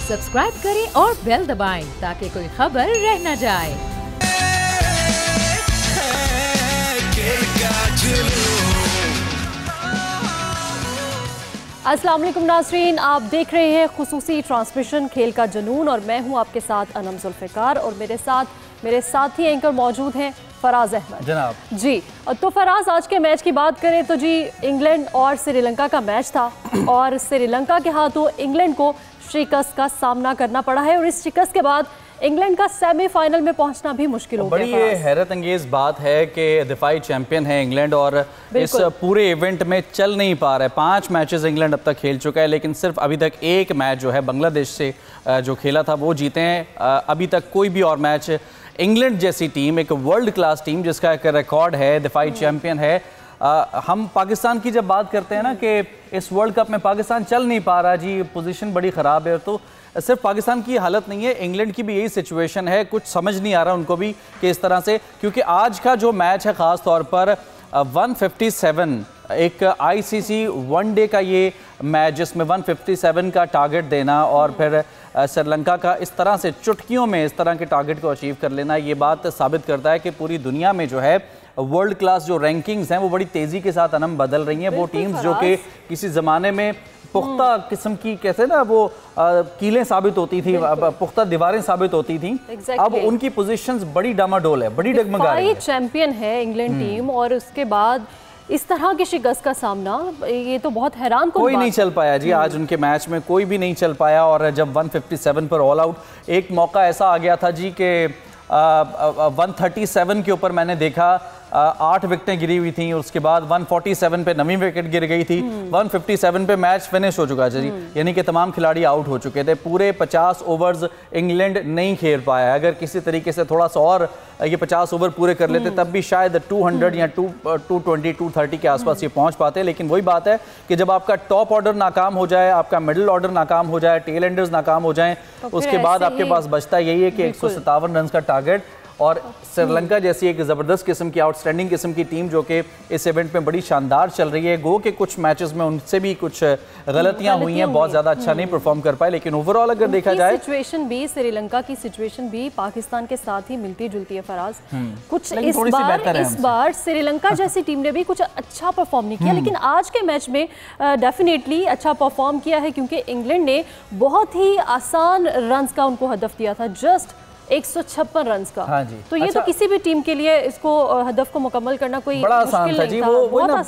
Subscribe करें और bell दबाएं ताकि कोई खबर रह न जाए। अस्सलाम वालेकुम नाज़रीन, आप देख रहे हैं खुसूसी ट्रांसमिशन खेल का जुनून और मैं हूं आपके साथ अनम जुल्फ़िकार और मेरे साथी एंकर मौजूद हैं फराज अहमद जनाब जी। तो फराज, आज के मैच की बात करें तो जी इंग्लैंड और श्रीलंका का मैच था और श्रीलंका के हाथों इंग्लैंड को शिकस्त का सामना करना पड़ा है और इस शिकस्त के बाद इंग्लैंड का सेमीफाइनल में पहुंचना भी मुश्किल हो गया। बड़ी ये हैरत अंगेज बात है कि दिफाई चैंपियन है इंग्लैंड और इस पूरे इवेंट में चल नहीं पा रहा है। 5 मैचेस इंग्लैंड अब तक खेल चुका है लेकिन सिर्फ अभी तक एक मैच जो है बांग्लादेश से जो खेला था वो जीते हैं। अभी तक कोई भी और मैच इंग्लैंड जैसी टीम, एक वर्ल्ड क्लास टीम जिसका एक रिकॉर्ड है, दिफाई चैंपियन है। हम पाकिस्तान की जब बात करते हैं ना कि इस वर्ल्ड कप में पाकिस्तान चल नहीं पा रहा जी, पोजीशन बड़ी ख़राब है, तो सिर्फ पाकिस्तान की हालत नहीं है, इंग्लैंड की भी यही सिचुएशन है। कुछ समझ नहीं आ रहा उनको भी कि इस तरह से, क्योंकि आज का जो मैच है ख़ास तौर पर 157 एक आईसीसी वनडे का ये मैच जिसमें 157 का टारगेट देना और फिर श्रीलंका का इस तरह से चुटकियों में इस तरह के टारगेट को अचीव कर लेना, ये बात साबित करता है कि पूरी दुनिया में जो है वर्ल्ड क्लास जो रैंकिंग्स हैं वो बड़ी तेज़ी के साथ अनम बदल रही हैं। वो टीम्स जो कि किसी ज़माने में पुख्ता किस्म की कैसे ना वो कीलें साबित होती थी, पुख्ता दीवारें साबित होती थी, अब उनकी पोजीशंस बड़ी डामाडोल है, बड़ी डगमगा रही है। चैंपियन है इंग्लैंड टीम और उसके बाद इस तरह की शिकस्त का सामना, ये तो बहुत हैरान कोई नहीं चल पाया जी। आज उनके मैच में कोई भी नहीं चल पाया और जब 157 पर ऑल आउट, एक मौका ऐसा आ गया था जी कि 137 के ऊपर मैंने देखा 8 विकेटें गिरी हुई थी, उसके बाद 147 पे नवी विकेट गिर गई थी, 157 पे मैच फिनिश हो चुका है जी, यानी कि तमाम खिलाड़ी आउट हो चुके थे। पूरे 50 ओवर्स इंग्लैंड नहीं खेल पाया। अगर किसी तरीके से थोड़ा सा और ये 50 ओवर पूरे कर लेते तब भी शायद 200 या 220 230 के आसपास ये पहुंच पाते। लेकिन वही बात है कि जब आपका टॉप ऑर्डर नाकाम हो जाए, आपका मिडिल ऑर्डर नाकाम हो जाए, टेल एंडर्स नाकाम हो जाएं, उसके बाद आपके पास बचता यही है कि 157 रन का टारगेट। और श्रीलंका जैसी एक ज़बरदस्त किस्म की, आउटस्टैंडिंग किस्म की टीम जो कि इस इवेंट में बड़ी शानदार चल रही है, गो के कुछ मैचेस में उनसे भी कुछ गलतियां हुई हैं, बहुत ज़्यादा अच्छा नहीं परफॉर्म कर पाए। लेकिन ओवरऑल अगर देखा जाए सिचुएशन भी, श्रीलंका की सिचुएशन भी पाकिस्तान के साथ ही मिलती जुलती है फराज। कुछ इस बार श्रीलंका जैसी टीम ने भी कुछ अच्छा परफॉर्म नहीं किया, लेकिन आज के मैच में डेफिनेटली अच्छा परफॉर्म किया है क्योंकि इंग्लैंड ने बहुत ही आसान रन का उनको हदफ दिया था, जस्ट 156 रन का। हाँ जी। तो ये तो किसी भी टीम के लिए इसको हदफ को मुकम्मल करना कोई बड़ा आसान था जी। वो ना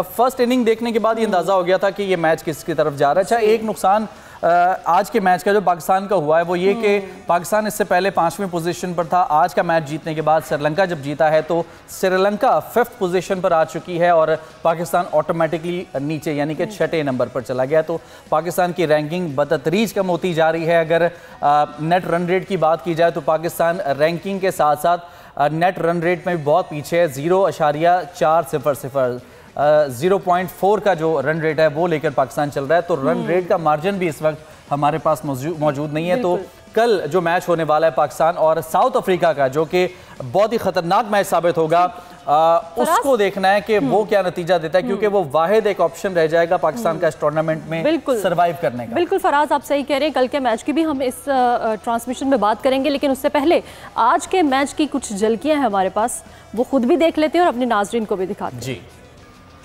फर्स्ट इनिंग देखने के बाद ये अंदाजा हो गया था कि ये मैच किसकी तरफ जा रहा है। अच्छा, एक नुकसान आज के मैच का जो पाकिस्तान का हुआ है वो ये कि पाकिस्तान इससे पहले 5वीं पोजीशन पर था। आज का मैच जीतने के बाद श्रीलंका जब जीता है तो श्रीलंका 5th पोजीशन पर आ चुकी है और पाकिस्तान ऑटोमेटिकली नीचे यानी कि 6ठे नंबर पर चला गया। तो पाकिस्तान की रैंकिंग बतदरीज कम होती जा रही है। अगर नेट रन रेट की बात की जाए तो पाकिस्तान रैंकिंग के साथ साथ नेट रन रेट में भी बहुत पीछे है, 0.400 0.4 का जो रन रेट है वो लेकर पाकिस्तान चल रहा है। तो रन रेट का मार्जिन भी इस वक्त हमारे पास मौजूद नहीं है। तो कल जो मैच होने वाला है पाकिस्तान और साउथ अफ्रीका का, जो कि बहुत ही खतरनाक मैच साबित होगा, उसको देखना है कि वो क्या नतीजा देता है, क्योंकि वो वाहिद एक ऑप्शन रह जाएगा पाकिस्तान का इस टूर्नामेंट में सर्वाइव करने का। बिल्कुल फराज, आप सही कह रहे हैं। कल के मैच की भी हम इस ट्रांसमिशन में बात करेंगे, लेकिन उससे पहले आज के मैच की कुछ झलकियां हैं हमारे पास, वो खुद भी देख लेते हैं और अपने नाजरीन को भी दिखाते हैं जी।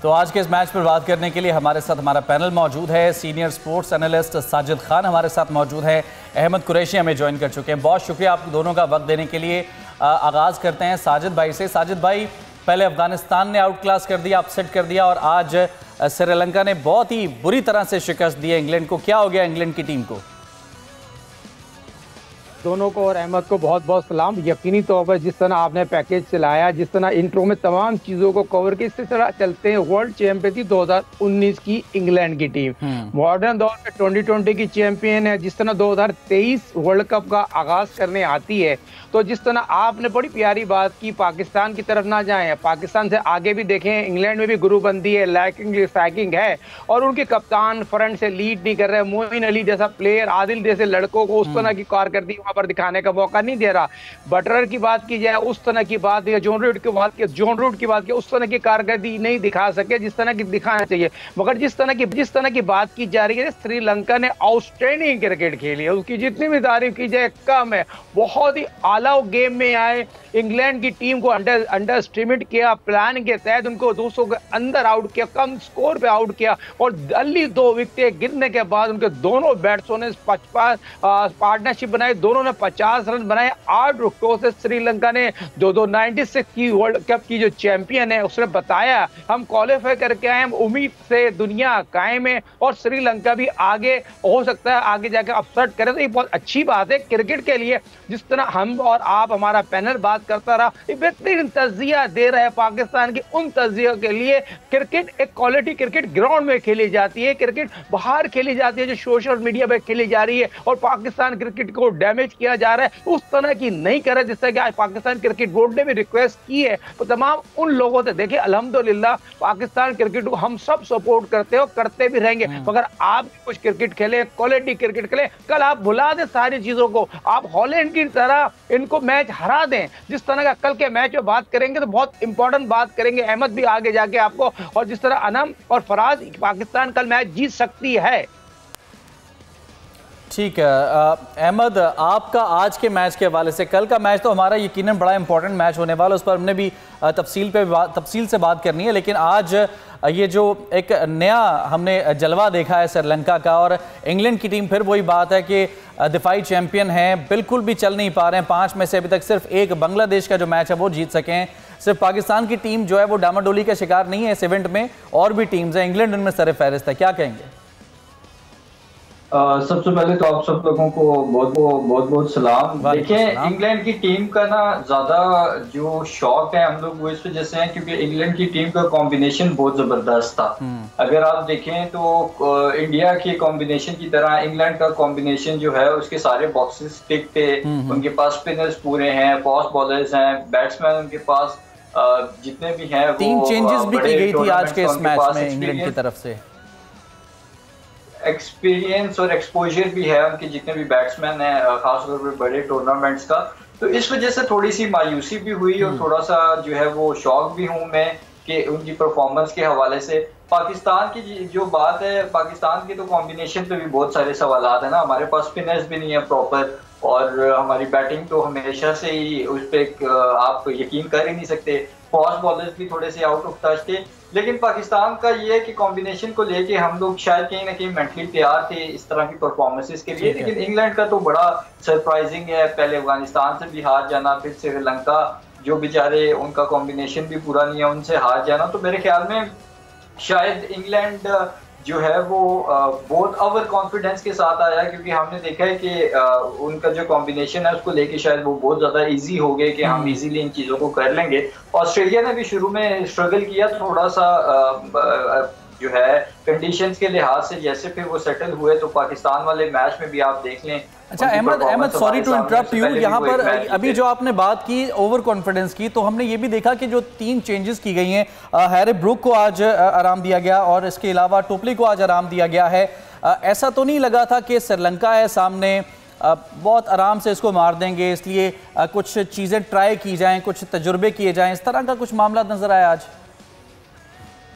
तो आज के इस मैच पर बात करने के लिए हमारे साथ हमारा पैनल मौजूद है। Senior sports analyst Sajid Khan हमारे साथ मौजूद है, अहमद कुरैशी हमें ज्वाइन कर चुके हैं। बहुत शुक्रिया आप दोनों का वक्त देने के लिए। आगाज़ करते हैं साजिद भाई से। साजिद भाई, पहले अफगानिस्तान ने आउट क्लास कर दिया, अपसेट कर दिया और आज श्रीलंका ने बहुत ही बुरी तरह से शिकस्त दी है इंग्लैंड को। क्या हो गया इंग्लैंड की टीम को? दोनों को और अहमद को बहुत बहुत सलाम। यकीनी तौर पर जिस तरह आपने पैकेज चलाया, जिस तरह इंट्रो में तमाम चीज़ों को कवर किया, इसी तरह चलते हैं वर्ल्ड चैंपियन 2019 की इंग्लैंड की टीम। मॉडर्न दौर में 2020 की चैंपियन है। जिस तरह 2023 वर्ल्ड कप का आगाज़ करने आती है, तो जिस तरह आपने बड़ी प्यारी बात की, पाकिस्तान की तरफ ना जाएं, पाकिस्तान से आगे भी देखें। इंग्लैंड में भी ग्रुपबंदी है, लैकिंग है और उनके कप्तान फ्रंट से लीड नहीं कर रहे। मोइन अली जैसा प्लेयर, आदिल जैसे लड़कों को उस तरह की कारकर्दगी वहां पर दिखाने का मौका नहीं दे रहा। बटलर की बात की जाए, उस तरह की बात, या जॉन रूट की बात की, उस तरह की कारकर्दगी नहीं दिखा सके जिस तरह की दिखाना चाहिए। मगर जिस तरह की बात की जा रही है, श्रीलंका ने आउटस्टैंडिंग क्रिकेट खेली है, उसकी जितनी भी तारीफ की जाए कम है। बहुत ही आला गेम में आए, इंग्लैंड की टीम को अंडर एस्टिमेट किया, प्लान के तहत उनको 200 के अंदर आउट किया, कम स्कोर पे आउट किया, और जल्दी 2 विकेटें गिरने के बाद उनके दोनों बैट्समैनों ने 55 पार्टनरशिप बनाई, दोनों ने 50 रन बनाए। 8 विकेटों से श्रीलंका ने 96 की वर्ल्ड कप की जो चैंपियन है उसने बताया, हम क्वालिफाई करके आए, हम उम्मीद से दुनिया कायम है और श्रीलंका भी आगे हो सकता है, आगे जाकर अपसेट करे। तो ये बहुत अच्छी बात है क्रिकेट के लिए। जिस तरह हम और आप, हमारा पैनल बात करता रहा, ये बेहतरीन तजिया दे रहा है पाकिस्तान की उन तजियों के लिए। क्रिकेट एक क्वालिटी क्रिकेट ग्राउंड में खेली जाती है, क्रिकेट बाहर खेली जाती है जो सोशल मीडिया पे खेली जा रही है, और पाकिस्तान क्रिकेट को डैमेज किया जा रहा है, उस तरह की नहीं करे जिस तरह की आज पाकिस्तान क्रिकेट बोर्ड ने भी रिक्वेस्ट की है। तो तमाम उन लोगों से देखिए, अल्हम्दुलिल्लाह पाकिस्तान क्रिकेट को हम सब सपोर्ट करते हो, करते भी रहेंगे, मगर आप कुछ क्रिकेट खेले, क्वालिटी क्रिकेट खेले। कल आप भुला दें सारी चीजों को, आप हॉलैंड की तरह इनको मैच हरा दें। जिस तरह का कल के मैच में बात करेंगे तो बहुत इंपॉर्टेंट बात करेंगे, अहमद भी आगे जाके आपको, और जिस तरह अनम और फराज, पाकिस्तान कल मैच जीत सकती है। ठीक है अहमद, आपका आज के मैच के हवाले से, कल का मैच तो हमारा यकीनन बड़ा इंपॉर्टेंट मैच होने वाला, उस पर हमने भी तफसील से बात करनी है, लेकिन आज ये जो एक नया हमने जलवा देखा है श्रीलंका का, और इंग्लैंड की टीम फिर वही बात है कि दिफाई चैंपियन है, बिल्कुल भी चल नहीं पा रहे हैं। 5 में से अभी तक सिर्फ एक बांग्लादेश का जो मैच है वो जीत सके हैं। सिर्फ पाकिस्तान की टीम जो है वो डामाडोली का शिकार नहीं है इस इवेंट में, और भी टीम्स हैं, इंग्लैंड उनमें सर फहरिस्त है। क्या कहेंगे? सबसे पहले तो आप सब लोगों को बहुत सलाम। देखिए, इंग्लैंड की टीम का ना ज्यादा जो शौक है हम लोग वो इस वजह से है क्योंकि इंग्लैंड की टीम का कॉम्बिनेशन बहुत जबरदस्त था। अगर आप देखें तो इंडिया के कॉम्बिनेशन की तरह इंग्लैंड का कॉम्बिनेशन जो है उसके सारे बॉक्सेस टिक थे। उनके पास स्पिनर्स पूरे हैं, फास्ट बॉलर्स हैं, बैट्समैन उनके पास जितने भी हैं। 3 चेंजेस भी की गई थी आज के इस मैच में इंग्लैंड की तरफ से। एक्सपीरियंस और एक्सपोजर भी है उनके जितने भी बैट्समैन हैं, खासतौर पर बड़े टूर्नामेंट्स का। तो इस वजह से थोड़ी सी मायूसी भी हुई और थोड़ा सा जो है वो शौक भी हूँ मैं कि उनकी परफॉर्मेंस के हवाले से। पाकिस्तान की जो बात है, पाकिस्तान की तो कॉम्बिनेशन पे भी बहुत सारे सवाल है ना। हमारे पास स्पिनर्स भी नहीं है प्रॉपर, और हमारी बैटिंग तो हमेशा से ही उस पर आप यकीन कर ही नहीं सकते। फास्ट बॉलर्स भी थोड़े से आउट ऑफ टच थे, लेकिन पाकिस्तान का ये है कि कॉम्बिनेशन को लेके हम लोग शायद कहीं ना कहीं मेंटली तैयार थे इस तरह की परफॉर्मेंसेस के लिए। लेकिन इंग्लैंड का तो बड़ा सरप्राइजिंग है, पहले अफगानिस्तान से भी हार जाना, फिर श्रीलंका जो बेचारे उनका कॉम्बिनेशन भी पूरा नहीं है उनसे हार जाना। तो मेरे ख्याल में शायद इंग्लैंड जो है वो बहुत ओवर कॉन्फिडेंस के साथ आया, क्योंकि हमने देखा है कि उनका जो कॉम्बिनेशन है उसको लेके शायद वो बहुत ज्यादा इजी हो गए कि हम इजीली इन चीजों को कर लेंगे। ऑस्ट्रेलिया ने भी शुरू में स्ट्रगल किया थोड़ा सा जो है कंडीशंस के लिहाज से, जैसे फिर वो सेटल हुए तो पाकिस्तान वाले मैच में भी आप देख लें। अच्छा Ahmad, sorry to interrupt you, यहाँ पर अभी जो आपने बात की ओवर कॉन्फिडेंस की, तो हमने ये भी देखा कि जो 3 चेंजेस की गई हैं, हैरी ब्रूक को आज आराम दिया गया और इसके अलावा टोपली को आज आराम दिया गया है। ऐसा तो नहीं लगा था कि श्रीलंका है सामने, बहुत आराम से इसको मार देंगे, इसलिए कुछ चीज़ें ट्राई की जाएँ, कुछ तजुर्बे किए जाएँ, इस तरह का कुछ मामला नजर आया आज?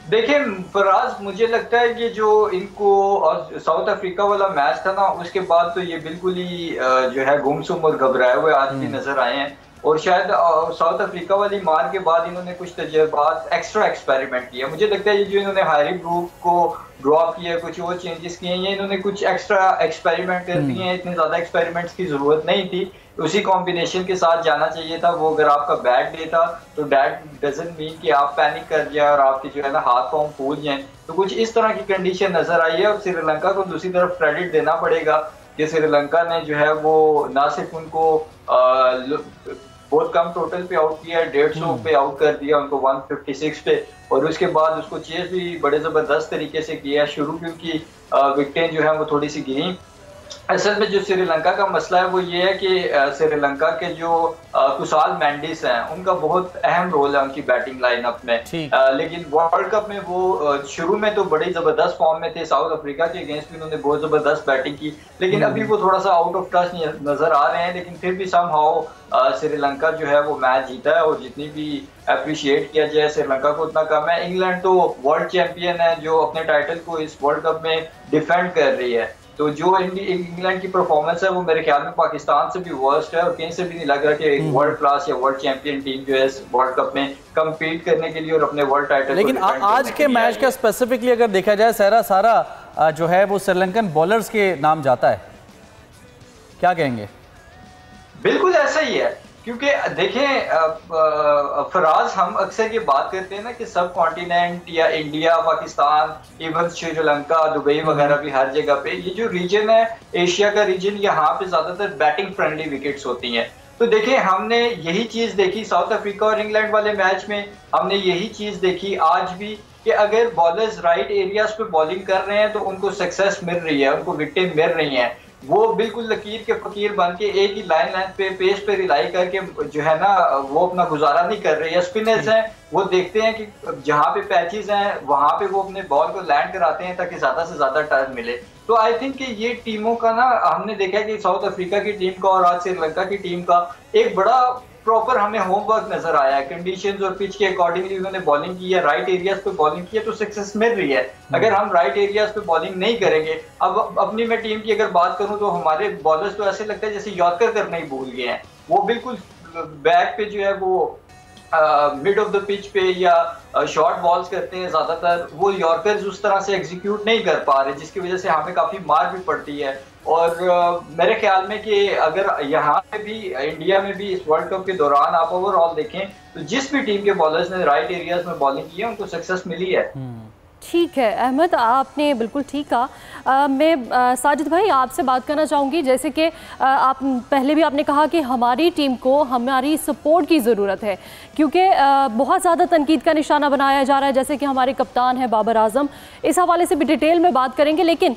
देखिए फराज, मुझे लगता है कि जो इनको और साउथ अफ्रीका वाला मैच था ना, उसके बाद तो ये बिल्कुल ही जो है गुमसुम और घबराए हुए आदमी नजर आए हैं। और शायद साउथ अफ्रीका वाली मार के बाद इन्होंने कुछ तजुर्बात एक्स्ट्रा एक्सपेरिमेंट किया। मुझे लगता है ये जो इन्होंने हैरी ब्रूक को ड्रॉप किया, कुछ और चेंजेस किए, ये इन्होंने कुछ एक्स्ट्रा एक्सपेरिमेंट कर दिए हैं। इतने ज्यादा एक्सपेरिमेंट्स की जरूरत नहीं थी, उसी कॉम्बिनेशन के साथ जाना चाहिए था। वो अगर आपका बैड डे था तो डैट डजंट मीन कि आप पैनिक कर जाए और आपके जो है ना हाथ पांव फूल जाएं। तो कुछ इस तरह की कंडीशन नजर आई है। और श्रीलंका को दूसरी तरफ क्रेडिट देना पड़ेगा कि श्रीलंका ने जो है वो ना सिर्फ उनको बहुत कम टोटल पे आउट किया, 150 पे आउट कर दिया उनको 156 पे, और उसके बाद उसको चेस भी बड़े जबरदस्त तरीके से किया। शुरू की उनकी विकेटें जो है वो थोड़ी सी गिरी, असल में जो श्रीलंका का मसला है वो ये है कि श्रीलंका के जो कुशाल मेंडिस हैं उनका बहुत अहम रोल है उनकी बैटिंग लाइनअप में। लेकिन वर्ल्ड कप में वो शुरू में तो बड़ी जबरदस्त फॉर्म में थे, साउथ अफ्रीका के अगेंस्ट भी उन्होंने बहुत जबरदस्त बैटिंग की, लेकिन अभी वो थोड़ा सा आउट ऑफ टच नजर आ रहे हैं। लेकिन फिर भी समहाउ श्रीलंका जो है वो मैच जीता है, और जितनी भी अप्रिशिएट किया जाए श्रीलंका को उतना कम है। इंग्लैंड तो वर्ल्ड चैंपियन है जो अपने टाइटल को इस वर्ल्ड कप में डिफेंड कर रही है, तो जो इंग्लैंड की परफॉर्मेंस है वो मेरे ख्याल में पाकिस्तान से भी वर्स्ट है, और कहीं से भी नहीं लग रहा कि एक वर्ल्ड क्लास या वर्ल्ड चैंपियन टीम जो है इस वर्ल्ड कप में कम्पीट करने के लिए और अपने वर्ल्ड टाइटल। लेकिन आज के मैच का स्पेसिफिकली अगर देखा जाए, सहरा सारा जो है वो श्रीलंकन बॉलर्स के नाम जाता है, क्या कहेंगे? बिल्कुल ऐसा ही है, क्योंकि देखें फराज, हम अक्सर ये बात करते हैं ना कि सब कॉन्टिनेंट या India, Pakistan, even Sri Lanka, Dubai वगैरह भी हर जगह पे ये जो रीजन है एशिया का रीजन, यहाँ पे ज्यादातर बैटिंग फ्रेंडली विकेट्स होती हैं। तो देखें हमने यही चीज देखी साउथ अफ्रीका और इंग्लैंड वाले मैच में, हमने यही चीज देखी आज भी कि अगर बॉलर्स राइट एरियाज पे बॉलिंग कर रहे हैं तो उनको सक्सेस मिल रही है, उनको विकेट मिल रही हैं। वो बिल्कुल लकीर के फकीर बन के एक ही लाइन पे पेस पे रिलाई करके जो है ना वो अपना गुजारा नहीं कर रहे हैं। स्पिनर्स हैं वो देखते हैं कि जहाँ पे पैचेस हैं वहां पे वो अपने बॉल को लैंड कराते हैं ताकि ज्यादा से ज्यादा टर्न मिले। तो आई थिंक कि ये टीमों का ना, हमने देखा कि साउथ अफ्रीका की टीम का और आज श्रीलंका की टीम का एक बड़ा प्रॉपर हमें होमवर्क नजर आया है। कंडीशंस और पिच के अकॉर्डिंगली उन्होंने बॉलिंग की है, राइट एरियाज पे बॉलिंग की है तो सक्सेस मिल रही है। अगर हम राइट एरियाज पे बॉलिंग नहीं करेंगे, अब अपनी मैं टीम की अगर बात करूं तो हमारे बॉलर्स तो ऐसे लगता है जैसे यॉर्कर करना ही भूल गए हैं। वो बिल्कुल बैक पे जो है वो मिड ऑफ द पिच पे या शॉर्ट बॉल्स करते हैं ज्यादातर, वो यॉर्कर्स उस तरह से एग्जीक्यूट नहीं कर पा रहे, जिसकी वजह से हमें काफी मार भी पड़ती है। और मेरे ख्याल में कि अगर यहाँ पे भी इंडिया में भी इस वर्ल्ड कप के दौरान आप ओवरऑल देखें तो जिस भी टीम के बॉलर्स ने राइट एरियाज में बॉलिंग की है उनको सक्सेस मिली है। ठीक है अहमद, आपने बिल्कुल ठीक कहा। मैं साजिद भाई आपसे बात करना चाहूँगी, जैसे कि आप पहले भी आपने कहा कि हमारी टीम को हमारी सपोर्ट की ज़रूरत है, क्योंकि बहुत ज़्यादा तनकीद का निशाना बनाया जा रहा है, जैसे कि हमारे कप्तान हैं बाबर आजम। इस हवाले से भी डिटेल में बात करेंगे, लेकिन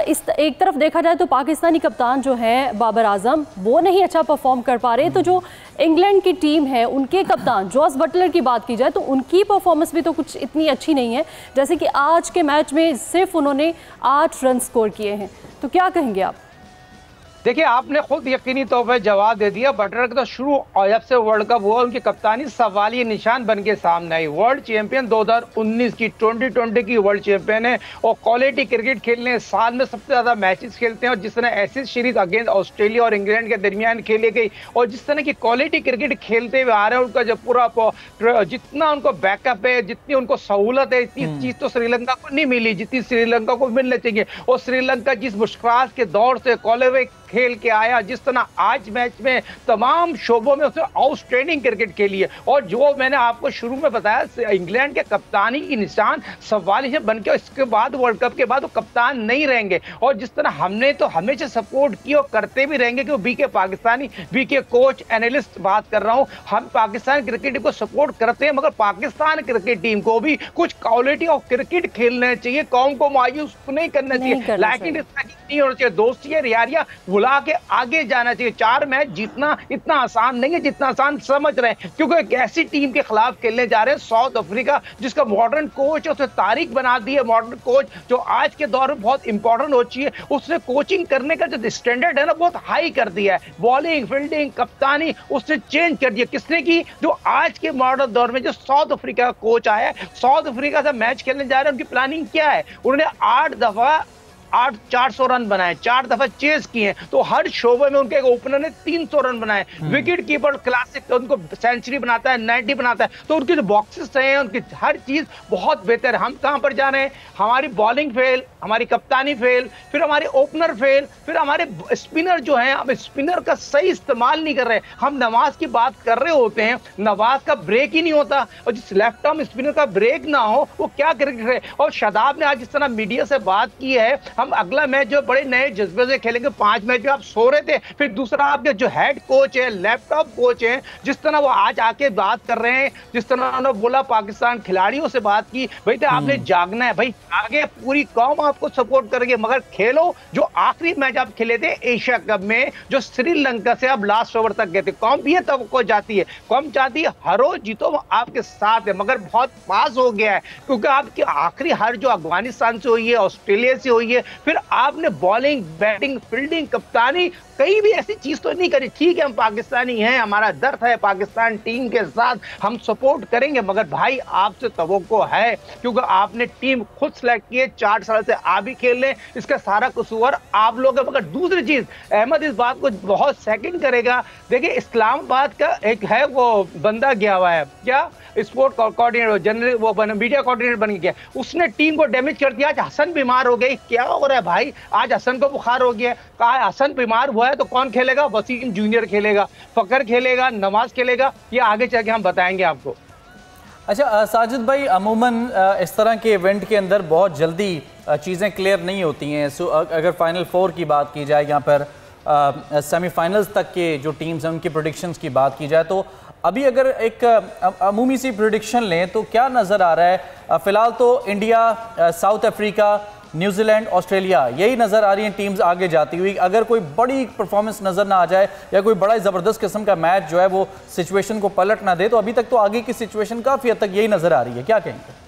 इस एक तरफ देखा जाए तो पाकिस्तानी कप्तान जो है बाबर आजम वो नहीं अच्छा परफॉर्म कर पा रहे, तो जो इंग्लैंड की टीम है उनके कप्तान जॉस बटलर की बात की जाए तो उनकी परफॉर्मेंस भी तो कुछ इतनी अच्छी नहीं है। जैसे कि आज के मैच में सिर्फ उन्होंने 8 रन स्कोर किए हैं, तो क्या कहेंगे आप? देखिए आपने खुद यकीनी तौर पर जवाब दे दिया। बटलर का तो शुरू और जब से वर्ल्ड कप हुआ उनकी कप्तानी सवालिया निशान बन के सामने आई। वर्ल्ड चैंपियन 2019 की 2020 की वर्ल्ड चैंपियन है और क्वालिटी क्रिकेट खेलने साल में सबसे ज्यादा मैचेस खेलते हैं, और जिस तरह ऐसी सीरीज अगेंस्ट ऑस्ट्रेलिया और इंग्लैंड के दरमियान खेली गई और जिस तरह की क्वालिटी क्रिकेट खेलते हुए आ रहे हैं, उनका जो पूरा जितना उनको बैकअप है, जितनी उनको सहूलत है, इतनी चीज तो श्रीलंका को नहीं मिली जितनी श्रीलंका को मिलना चाहिए। और श्रीलंका जिस मुश्किल के दौर से क्वालिफाई खेल के आया, जिस तरह आज मैच में तमाम शोबों में उसने आउटस्टैंडिंग क्रिकेट खेली है। और जो मैंने आपको शुरू में बताया इंग्लैंड के कप्तानी की निशान सवालिया बन के इसके बाद वर्ल्ड कप के बाद वो कप्तान नहीं रहेंगे। और जिस तरह हमने तो हमेशा सपोर्ट की और करते भी रहेंगे कि बीके पाकिस्तानी, बीके कोच, एनालिस्ट बात कर रहा हूं, हम पाकिस्तान क्रिकेट टीम को सपोर्ट करते हैं, मगर पाकिस्तान क्रिकेट टीम को भी कुछ क्वालिटी ऑफ क्रिकेट खेलना चाहिए, कौम को मायूस नहीं करना चाहिए, लाइकिंग नहीं होना चाहिए, दोस्ती यारियां बुला के आगे जाना चाहिए। 4 मैच जीतना इतना आसान नहीं है जितना आसान समझ रहे हैं, क्योंकि एक ऐसी टीम के खिलाफ खेलने जा रहे हैं साउथ अफ्रीका जिसका मॉडर्न कोच है, उसने तारीख बना दी है। मॉडर्न कोच जो आज के दौर में बहुत इंपॉर्टेंट हो चाहिए, उसने कोचिंग करने का जो स्टैंडर्ड है ना बहुत हाई कर दिया है। बॉलिंग, फील्डिंग, कप्तानी उसने चेंज कर दिया। किसने की? जो आज के मॉडर्न दौर में जो साउथ अफ्रीका का कोच आया है, साउथ अफ्रीका से मैच खेलने जा रहे हैं, उनकी प्लानिंग क्या है? उन्होंने 8 दफा 400 रन बनाए, 4 दफा चेस किए, तो हर शोबे में उनके ओपनर ने 300 रन बनाए। विकेट कीपर क्लासिक उनको सेंचुरी बनाता है, 90 बनाता है, तो उनके जो बॉक्सेस हैं उनकी हर चीज बहुत बेहतर है। हम कहां पर जा रहे हैं? हमारी बॉलिंग फेल, हमारी कप्तानी फेल, फिर हमारे ओपनर फेल, फिर हमारे स्पिनर जो है अब स्पिनर का सही इस्तेमाल नहीं कर रहे। हम नवाज की बात कर रहे होते हैं, नवाज का ब्रेक ही नहीं होता, और जिस लेफ्ट आर्म स्पिनर का ब्रेक ना हो वो क्या क्रिकेट है। और शादाब ने आज इस तरह मीडिया से बात की है, हम अगला मैच जो बड़े नए जज्बे से खेलेंगे। 5 मैच में आप सो रहे थे, फिर दूसरा आपके जो हेड कोच है, लैपटॉप कोच है, जिस तरह वो आज आके बात कर रहे हैं, जिस तरह उन्होंने बोला पाकिस्तान खिलाड़ियों से बात की, भाई तो आपने जागना है भाई, आगे पूरी कौम आपको सपोर्ट करेगी, मगर खेलो। जो आखिरी मैच आप खेले थे एशिया कप में, जो श्रीलंका से आप लास्ट ओवर तक गए थे, कौम भी है तब को जाती है, कौम चाहती है हरो जीतो, आपके साथ है, मगर बहुत पास हो गया है, क्योंकि आपकी आखिरी हार जो अफगानिस्तान से हुई है, ऑस्ट्रेलिया से हुई है, फिर आपने बॉलिंग, बैटिंग, फील्डिंग, कप्तानी कहीं भी ऐसी चीज तो नहीं करी। ठीक है, हम पाकिस्तानी हैं, हमारा दर्द है पाकिस्तान टीम के साथ, हम सपोर्ट करेंगे, मगर भाई आपसे तवक्को है, क्योंकि आपने टीम खुद सेलेक्ट की है, 4 साल से आप ही खेल रहे हैं, इसका सारा कसूर आप लोग है। मगर दूसरी चीज, अहमद इस बात को बहुत सेकंड करेगा। देखिए, इस्लामाबाद का एक है वो बंदा गया हुआ है, क्या स्पोर्ट कोऑर्डिनेटर, जनरल वो मीडिया कोऑर्डिनेटर बन गया, उसने टीम को डैमेज कर दिया। आज हसन बीमार हो गई, क्या हो रहा है भाई? आज हसन को बुखार हो गया, कहा हसन बीमार हुआ है तो कौन खेलेगा? वसीम जूनियर खेलेगा, फकर खेलेगा, नवाज खेलेगा, ये आगे चल के हम बताएंगे आपको। अच्छा साजिद भाई, अमूमन इस तरह के इवेंट के अंदर बहुत जल्दी चीज़ें क्लियर नहीं होती हैं। सो अगर फाइनल 4 की बात की जाए, यहाँ पर सेमीफाइनल्स तक के जो टीम्स हैं उनकी प्रेडिक्शंस की बात की जाए, तो अभी अगर एक अमूमी सी प्रेडिक्शन लें तो क्या नज़र आ रहा है? फ़िलहाल तो India, south Africa, New Zealand, Australia, यही नज़र आ रही हैं टीम्स आगे जाती हुई। अगर कोई बड़ी परफॉर्मेंस नज़र ना आ जाए या कोई बड़ा ज़बरदस्त किस्म का मैच जो है वो सिचुएशन को पलट ना दे, तो अभी तक तो आगे की सिचुएशन काफ़ी हद तक यही नज़र आ रही है। क्या कहेंगे?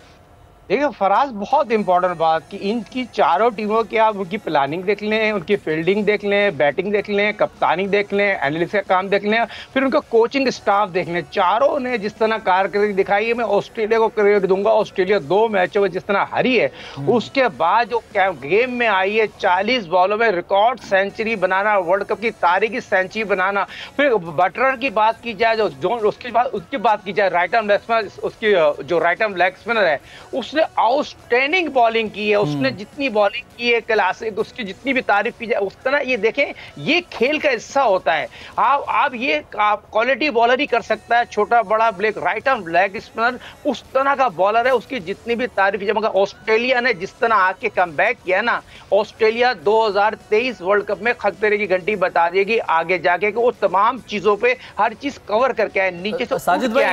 देखिए फराज, बहुत इंपॉर्टेंट बात कि इनकी चारों टीमों की आप उनकी प्लानिंग देख लें, उनकी फील्डिंग देख लें, बैटिंग देख लें, कप्तानी देख लें, एनालिस्ट का काम देख लें, फिर उनका कोचिंग स्टाफ देख लें। चारों ने जिस तरह कारकर्दगी दिखाई है, मैं ऑस्ट्रेलिया को क्रेडिट दूंगा। ऑस्ट्रेलिया 2 मैचों में जिस तरह हारी है, उसके बाद जो गेम में आई है, 40 बॉलों में रिकॉर्ड सेंचुरी बनाना, वर्ल्ड कप की तारीखी सेंचुरी बनाना। फिर बटलर की बात की जाए, जो उसकी बात की जाए, राइट आर्म बैट्समैन, उसकी जो राइट आर्म लेग स्पिनर है, उसने आउटस्टैंडिंग बॉलिंग की है। उसने जितनी बॉलिंग की है क्लासिक, उसकी जितनी भी तारीफ की जाए उस तरह, ये देखें, ये खेल का हिस्सा होता है। आप ये क्वालिटी बॉलर ही कर सकता है, छोटा बड़ा black right arm leg spinner उस तरह का बॉलर है, उसकी जितनी भी तारीफ की जाए। मगर ऑस्ट्रेलिया ने जिस तरह आके कमबैक किया ना, ऑस्ट्रेलिया 2023 वर्ल्ड कप में खतरे की घंटी बता देगी आगे जाके, कि वो तमाम चीजों पे हर चीज कवर करके आए नीचे से। साजिद भाई,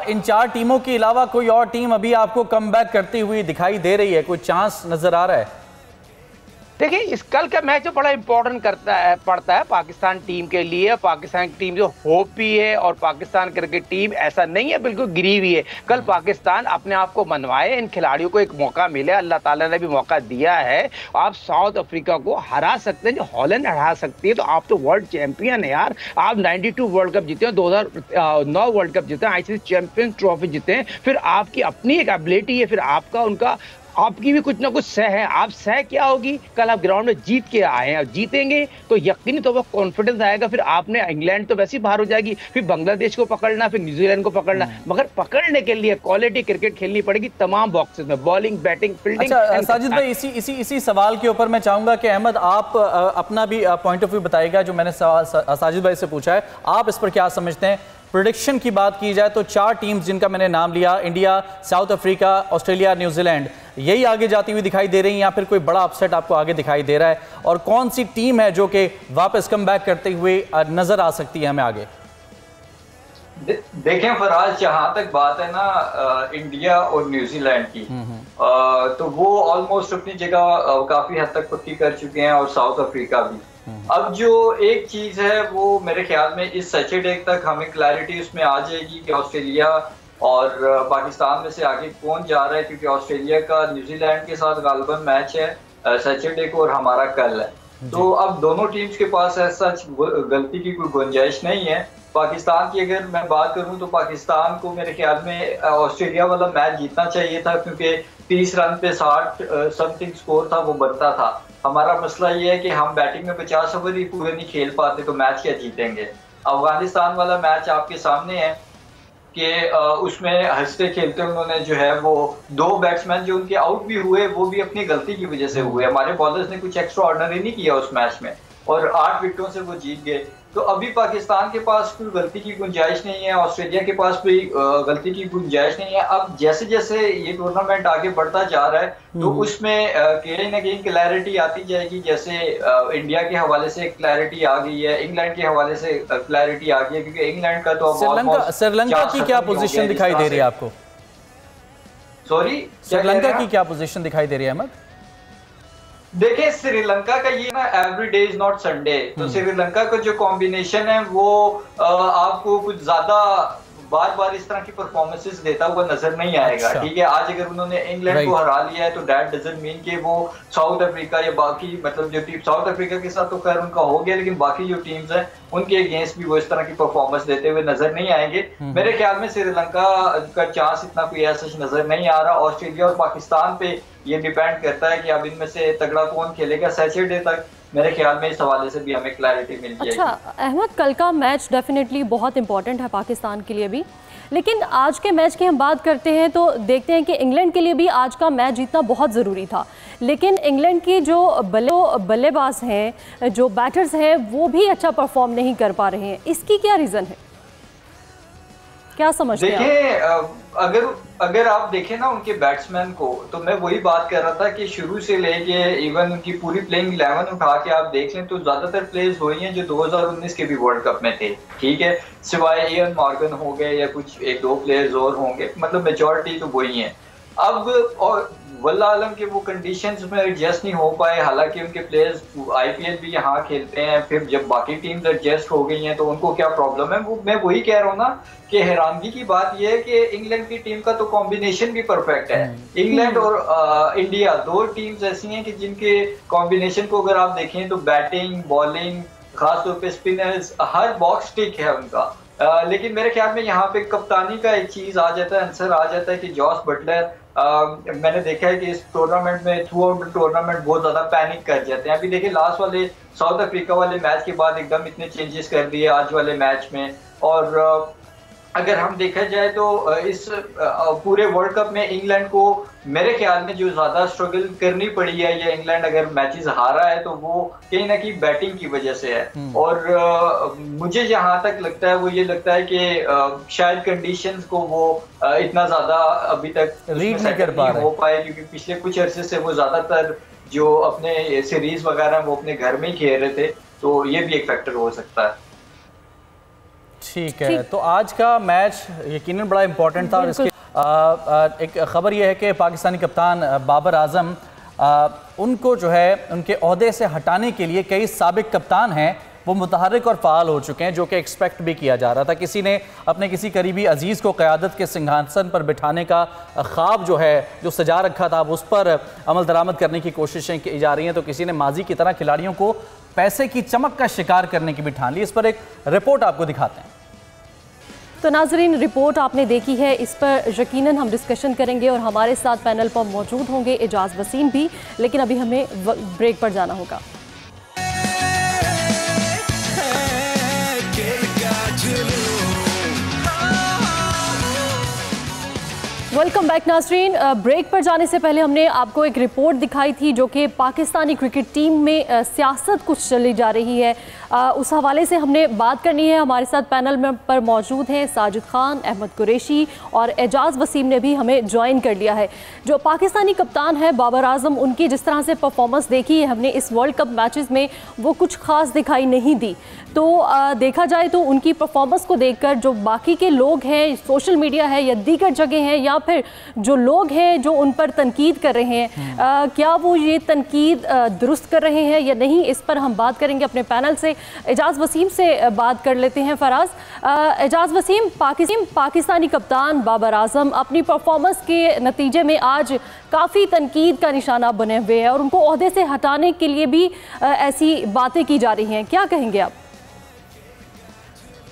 इन चार टीमों के अलावा कोई और टीम अभी आपको कमबैक करती हुई दिखाई दे रही है? कोई चांस नजर आ रहा है? देखिए, इस कल का मैच जो बड़ा इंपॉर्टेंट पड़ता है पाकिस्तान टीम के लिए। पाकिस्तान की टीम जो होप भी है, और पाकिस्तान क्रिकेट टीम ऐसा नहीं है बिल्कुल गिरी हुई है। कल पाकिस्तान अपने आप को मनवाए, इन खिलाड़ियों को एक मौका मिले, अल्लाह ताला ने भी मौका दिया है। आप साउथ अफ्रीका को हरा सकते हैं, जो हॉलैंड हरा सकती है, तो आप तो वर्ल्ड चैंपियन है यार। आप 92 वर्ल्ड कप जीते हैं, 2009 वर्ल्ड कप जीते हैं, आईसीसी चैंपियंस ट्रॉफी जीते हैं, फिर आपकी अपनी एक एबिलिटी है, फिर आपका उनका आपकी भी कुछ ना कुछ सह है। आप सह क्या होगी? कल आप ग्राउंड में जीत के आए हैं, जीतेंगे तो यकीनी तो वो कॉन्फिडेंस आएगा। फिर आपने इंग्लैंड तो वैसे ही बाहर हो जाएगी, फिर बांग्लादेश को पकड़ना, फिर न्यूजीलैंड को पकड़ना, मगर पकड़ने के लिए क्वालिटी क्रिकेट खेलनी पड़ेगी तमाम बॉक्सेस में, बॉलिंग, बैटिंग, फील्डिंग। अच्छा साजिद भाई, इसी सवाल के ऊपर मैं चाहूंगा कि अहमद आप अपना भी पॉइंट ऑफ व्यू बताइएगा। जो मैंने सवाल साजिद भाई से पूछा है, आप इस पर क्या समझते हैं? प्रेडिक्शन की बात की जाए तो 4 टीम्स जिनका मैंने नाम लिया, India, south Africa, Australia, New Zealand, यही आगे जाती हुई दिखाई दे रही है, या फिर कोई बड़ा अपसेट आपको आगे दिखाई दे रहा है? और कौन सी टीम है जो कि वापस कम बैक करते हुए नजर आ सकती है हमें आगे? देखें फराज, जहां तक बात है ना इंडिया और न्यूजीलैंड की, तो वो ऑलमोस्ट अपनी जगह काफी हद तक पक्की कर चुके हैं, और साउथ अफ्रीका भी। अब जो एक चीज है वो मेरे ख्याल में इस सैटरडे तक हमें क्लैरिटी उसमें आ जाएगी कि ऑस्ट्रेलिया और पाकिस्तान में से आगे कौन जा रहा है, क्योंकि ऑस्ट्रेलिया का न्यूजीलैंड के साथ गालिबन मैच है सैटरडे को, और हमारा कल है। तो अब दोनों टीम्स के पास ऐसा गलती की कोई गुंजाइश नहीं है। पाकिस्तान की अगर मैं बात करूं तो पाकिस्तान को मेरे ख्याल में ऑस्ट्रेलिया वाला मैच जीतना चाहिए था, क्योंकि 30 रन पे 60 समथिंग स्कोर था, वो बनता था। हमारा मसला ये है कि हम बैटिंग में 50 ओवर ही पूरे नहीं खेल पाते, तो मैच क्या जीतेंगे? अफगानिस्तान वाला मैच आपके सामने है कि उसमें हंसते खेलते उन्होंने जो है वो 2 बैट्समैन जो उनके आउट भी हुए, वो भी अपनी गलती की वजह से हुए। हमारे बॉलर्स ने कुछ एक्स्ट्रा ऑर्डिनरी नहीं किया उस मैच में, और 8 विकेटों से वो जीत गए। तो अभी पाकिस्तान के पास कोई गलती की गुंजाइश नहीं है, ऑस्ट्रेलिया के पास भी गलती की गुंजाइश नहीं है। अब जैसे जैसे ये टूर्नामेंट आगे बढ़ता जा रहा है तो उसमें कहीं ना कहीं क्लैरिटी आती जाएगी। जैसे इंडिया के हवाले से क्लैरिटी आ गई है, इंग्लैंड के हवाले से क्लैरिटी आ गई है, क्योंकि इंग्लैंड का तो श्रीलंका की क्या पोजीशन दिखाई दे रही है आपको? सॉरी, श्रीलंका की क्या पोजीशन दिखाई दे रही है अहमद? देखिए श्रीलंका का ये ना every day is not Sunday, तो श्रीलंका का जो कॉम्बिनेशन है वो आपको कुछ ज्यादा बार बार इस तरह की परफॉर्मेंसेस देता हुआ नजर नहीं आएगा। ठीक है, आज अगर उन्होंने इंग्लैंड को हरा लिया है तो दैट डजंट मीन कि वो साउथ अफ्रीका या बाकी मतलब जो टीम, साउथ अफ्रीका के साथ तो खैर उनका हो गया, लेकिन बाकी जो टीम्स हैं उनके अगेंस्ट भी वो इस तरह की परफॉर्मेंस देते हुए नजर नहीं आएंगे। मेरे ख्याल में श्रीलंका का चांस इतना कोई ऐसा नजर नहीं आ रहा। ऑस्ट्रेलिया और पाकिस्तान पे ये डिपेंड करता है कि अब इनमें से तगड़ा कौन खेलेगा सैटरडे तक। मेरे ख्याल में इस हवाले से भी हमें क्लैरिटी मिल जाएगी। अच्छा अहमद, कल का मैच डेफिनेटली बहुत इंपॉर्टेंट है पाकिस्तान के लिए भी, लेकिन आज के मैच की हम बात करते हैं तो देखते हैं कि इंग्लैंड के लिए भी आज का मैच जीतना बहुत ज़रूरी था, लेकिन इंग्लैंड की जो बल्लेबाज हैं, जो बैटर्स हैं, वो भी अच्छा परफॉर्म नहीं कर पा रहे हैं। इसकी क्या रीज़न है, क्या समझते हैं? देखिए अगर आप देखें ना उनके बैट्समैन को, तो मैं वही बात कर रहा था कि शुरू से लेके इवन उनकी पूरी प्लेइंग 11 उठा के आप देख लें तो ज्यादातर प्लेयर्स वही हैं जो 2019 के भी वर्ल्ड कप में थे। ठीक है, सिवाय इयन मॉर्गन हो गए या कुछ 1-2 प्लेयर्स और होंगे, मतलब मेजॉरिटी तो वही है। अब और वल्लाह आलम के वो कंडीशंस में एडजस्ट नहीं हो पाए, हालांकि उनके प्लेयर्स आईपीएल भी यहाँ खेलते हैं, फिर जब बाकी टीम्स एडजस्ट हो गई हैं तो उनको क्या प्रॉब्लम है। वो मैं वही कह रहा हूँ ना कि हैरानगी की बात यह है कि इंग्लैंड की टीम का तो कॉम्बिनेशन भी परफेक्ट है। इंग्लैंड और इंडिया दो टीम्स ऐसी हैं कि जिनके कॉम्बिनेशन को अगर आप देखें तो बैटिंग, बॉलिंग, खासतौर पे स्पिनर्स, हर बॉक्स टिक है उनका। लेकिन मेरे ख्याल में यहाँ पे कप्तानी का एक चीज आ जाता है, आंसर आ जाता है कि जॉस बटलर, मैंने देखा है कि इस टूर्नामेंट में थ्रू आउट द टूर्नामेंट बहुत ज्यादा पैनिक कर जाते हैं। अभी देखिए लास्ट वाले साउथ अफ्रीका वाले मैच के बाद एकदम इतने चेंजेस कर दिए आज वाले मैच में। और अगर हम देखा जाए तो इस पूरे वर्ल्ड कप में इंग्लैंड को मेरे ख्याल में जो ज्यादा स्ट्रगल करनी पड़ी है, या इंग्लैंड अगर मैचेस हारा है तो वो कहीं ना कहीं बैटिंग की वजह से है। और मुझे जहां तक लगता है वो ये लगता है कि शायद कंडीशंस को वो इतना ज्यादा अभी तक रीड नहीं कर पा रहे हो पाए, क्योंकि पिछले कुछ अरसे से वो ज्यादातर जो अपने सीरीज वगैरह वो अपने घर में ही खेल रहे थे, तो ये भी एक फैक्टर हो सकता है। ठीक है, तो आज का मैच यकीनन बड़ा इंपॉर्टेंट था। और इसके एक ख़बर यह है कि पाकिस्तानी कप्तान बाबर आजम, उनको जो है उनके ओहदे से हटाने के लिए कई साबिक कप्तान हैं वो मुतहर्रिक और फ़ाल हो चुके हैं, जो कि एक्सपेक्ट भी किया जा रहा था। किसी ने अपने किसी करीबी अजीज़ को क़यादत के सिंहासन पर बिठाने का ख्वाब जो है जो सजा रखा था, अब उस पर अमल दरामद करने की कोशिशें की जा रही हैं। तो किसी ने माजी की तरह खिलाड़ियों को पैसे की चमक का शिकार करने की भी ठान ली। इस पर एक रिपोर्ट आपको दिखाते हैं। तो नाजरीन, रिपोर्ट आपने देखी है, इस पर यकीनन हम डिस्कशन करेंगे और हमारे साथ पैनल पर मौजूद होंगे एजाज वसीम भी, लेकिन अभी हमें ब्रेक पर जाना होगा। वेलकम बैक नाजरीन। ब्रेक पर जाने से पहले हमने आपको एक रिपोर्ट दिखाई थी जो कि पाकिस्तानी क्रिकेट टीम में सियासत कुछ चली जा रही है, उस हवाले से हमने बात करनी है। हमारे साथ पैनल में पर मौजूद हैं साजिद खान, अहमद कुरैशी और एजाज वसीम ने भी हमें ज्वाइन कर लिया है। जो पाकिस्तानी कप्तान है बाबर आजम, उनकी जिस तरह से परफॉर्मेंस देखी है हमने इस वर्ल्ड कप मैचेस में, वो कुछ खास दिखाई नहीं दी। तो देखा जाए तो उनकी परफॉर्मेंस को देखकर जो बाकी के लोग हैं, सोशल मीडिया है या दीगर जगह हैं, या फिर जो लोग हैं जो उन पर तनकीद कर रहे हैं, क्या वो ये तनकीद दुरुस्त कर रहे हैं या नहीं, इस पर हम बात करेंगे अपने पैनल से। एजाज वसीम से बात कर लेते हैं। फराज, एजाज वसीम, पाकिस्तानी कप्तान बाबर आजम अपनी परफॉर्मेंस के नतीजे में आज काफ़ी तनकीद का निशाना बने हुए हैं और उनको ओहदे से हटाने के लिए भी ऐसी बातें की जा रही हैं, क्या कहेंगे आप?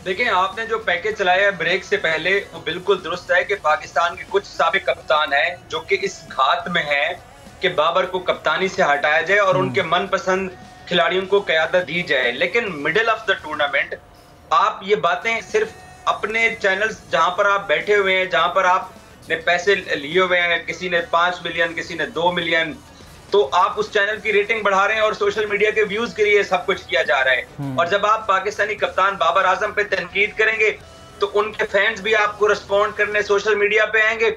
देखिए, आपने जो पैकेज चलाया है ब्रेक से पहले वो बिल्कुल दुरुस्त है कि पाकिस्तान के कुछ साबिक कप्तान हैं जो कि इस घात में हैं कि बाबर को कप्तानी से हटाया जाए और उनके मनपसंद खिलाड़ियों को क़यादत दी जाए। लेकिन मिडिल ऑफ द टूर्नामेंट आप ये बातें सिर्फ अपने चैनल्स जहां पर आप बैठे हुए हैं, जहां पर आपने पैसे लिए हुए हैं, किसी ने 5 मिलियन, किसी ने 2 मिलियन, तो आप उस चैनल की रेटिंग बढ़ा रहे हैं और सोशल मीडिया के व्यूज के लिए सब कुछ किया जा रहा है। और जब आप पाकिस्तानी कप्तान बाबर आजम पे तनकीद करेंगे तो उनके फैंस भी आपको रिस्पॉन्ड करने सोशल मीडिया पे आएंगे।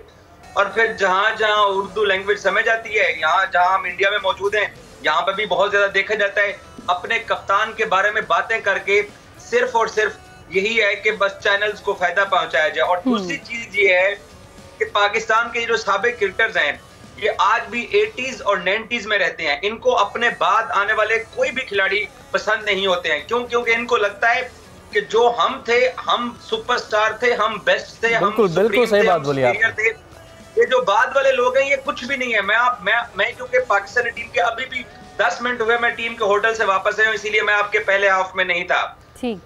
और फिर जहां जहां उर्दू लैंग्वेज समझ आती है, यहाँ जहां हम इंडिया में मौजूद हैं, यहाँ पे भी बहुत ज्यादा देखा जाता है अपने कप्तान के बारे में बातें करके सिर्फ और सिर्फ यही है कि बस चैनल्स को फायदा पहुंचाया जाए। और दूसरी चीज ये है कि पाकिस्तान के जो साबिक क्रिकेटर्स हैं ये आज भी 80s और 90s में रहते हैं। इनको अपने बाद आने वाले कोई भी खिलाड़ी पसंद नहीं होते हैं। क्यों? क्योंकि इनको लगता है कि जो हम थे, हम सुपरस्टार थे, हम बेस्ट थे, बिल्कुल सही बात बोली आपने। ये जो बाद वाले लोग हैं ये कुछ भी नहीं है। मैं क्योंकि पाकिस्तानी टीम के अभी भी 10 मिनट हुए मैं टीम के होटल से वापस आया हूं, इसीलिए मैं आपके पहले हाफ में नहीं था।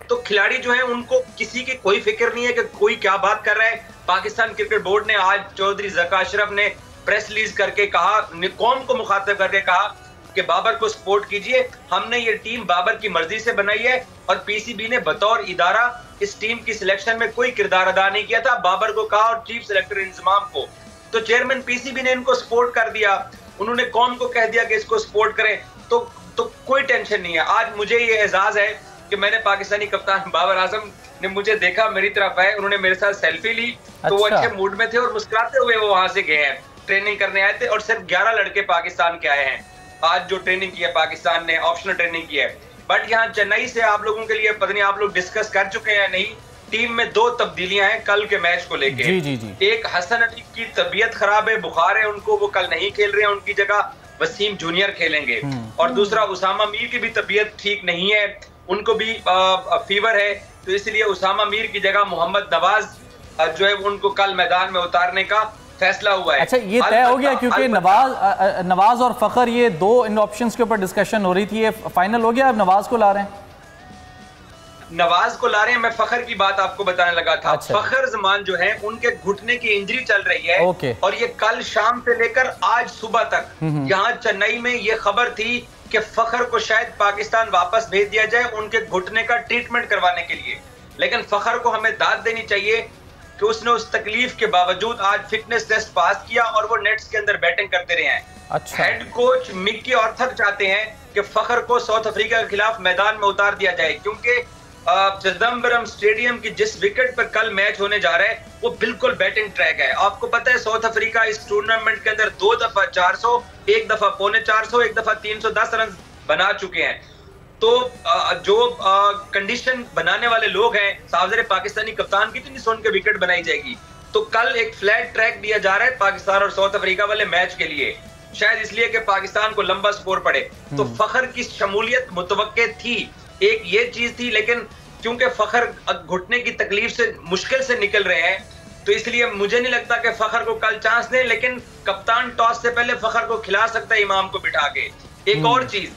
तो खिलाड़ी जो है उनको किसी की कोई फिक्र नहीं है कि कोई क्या बात कर रहा है। पाकिस्तान क्रिकेट बोर्ड ने आज चौधरी ज़का अशरफ ने प्रेस रिलीज करके कहा, कौम को मुखातिब करके कहा कि बाबर को सपोर्ट कीजिए, हमने ये टीम बाबर की मर्जी से बनाई है और पीसीबी ने बतौर इदारा इस टीम की सिलेक्शन में कोई किरदार अदा नहीं किया था। बाबर को कहा और चीफ सिलेक्टर इंतजाम को, तो चेयरमैन पीसीबी ने इनको सपोर्ट कर दिया, उन्होंने कौम को कह दिया कि इसको सपोर्ट करें, तो कोई टेंशन नहीं है। आज मुझे ये एजाज है कि मैंने पाकिस्तानी कप्तान बाबर आजम ने मुझे देखा, मेरी तरफ आए, उन्होंने मेरे साथ सेल्फी ली, तो वो अच्छे मूड में थे और मुस्कुराते हुए वो वहां से गए हैं। ट्रेनिंग करने आए थे और सिर्फ 11 लड़के पाकिस्तान के आए हैं आज जो ट्रेनिंग की है पाकिस्तान ने, ऑप्शनल ट्रेनिंग की है। बट यहाँ चेन्नई से आप लोगों के लिए पता नहीं आप लोग डिस्कस कर चुके हैं नहीं, टीम में 2 तब्दीलियां हैं कल के मैच को लेके। एक हसन अली की तबीयत खराब है, बुखार है उनको, वो कल नहीं खेल रहे हैं, उनकी जगह वसीम जूनियर खेलेंगे। और दूसरा उसामा मीर की भी तबीयत ठीक नहीं है, उनको भी फीवर है, तो इसलिए उसामा मीर की जगह मोहम्मद नवाज जो है उनको कल मैदान में उतारने का फैसला हुआ है। अच्छा, ये तय हो गया क्योंकि नवाज और फखर ये 2 इन ऑप्शंस के ऊपर डिस्कशन हो रही थी, ये फाइनल हो गया? अब नवाज को ला रहे हैं? नवाज को ला रहे हैं। मैं फखर की बात आपको बताने लगा था। अच्छा। फखर जमान जो है उनके घुटने की इंजरी चल रही है। और ये कल शाम से लेकर आज सुबह तक यहाँ चेन्नई में ये खबर थी कि फखर को शायद पाकिस्तान वापस भेज दिया जाए उनके घुटने का ट्रीटमेंट करवाने के लिए। लेकिन फखर को हमें दाद देनी चाहिए कि उसने उस तकलीफ के बावजूद आज फिटनेस टेस्ट पास किया और वो नेट्स के अंदर बैटिंग करते रहे हैं। अच्छा। हेड कोच मिक्की ऑर्थक चाहते हैं कि फखर को साउथ अफ्रीका के खिलाफ मैदान में उतार दिया जाए, क्योंकि चिदम्बरम स्टेडियम की जिस विकेट पर कल मैच होने जा रहा है वो बिल्कुल बैटिंग ट्रैक है। आपको पता है साउथ अफ्रीका इस टूर्नामेंट के अंदर 2 दफा 400, 1 दफा पौने 400, 1 दफा 310 रन बना चुके हैं। तो जो कंडीशन बनाने वाले लोग हैं साहब, पाकिस्तानी कप्तान की तो नहीं सुन के विकेट बनाई जाएगी। तो कल एक फ्लैट ट्रैक दिया जा रहा है पाकिस्तान और साउथ अफ्रीका वाले मैच के लिए, शायद इसलिए कि पाकिस्तान को लंबा स्कोर पड़े। तो फखर की शमूलियत मुतवक्के थी, एक ये चीज थी, लेकिन क्योंकि फखर घुटने की तकलीफ से मुश्किल से निकल रहे हैं तो इसलिए मुझे नहीं लगता कि फखर को कल चांस दें। लेकिन कप्तान टॉस से पहले फखर को खिला सकता है इमाम को बिठा के। एक और चीज,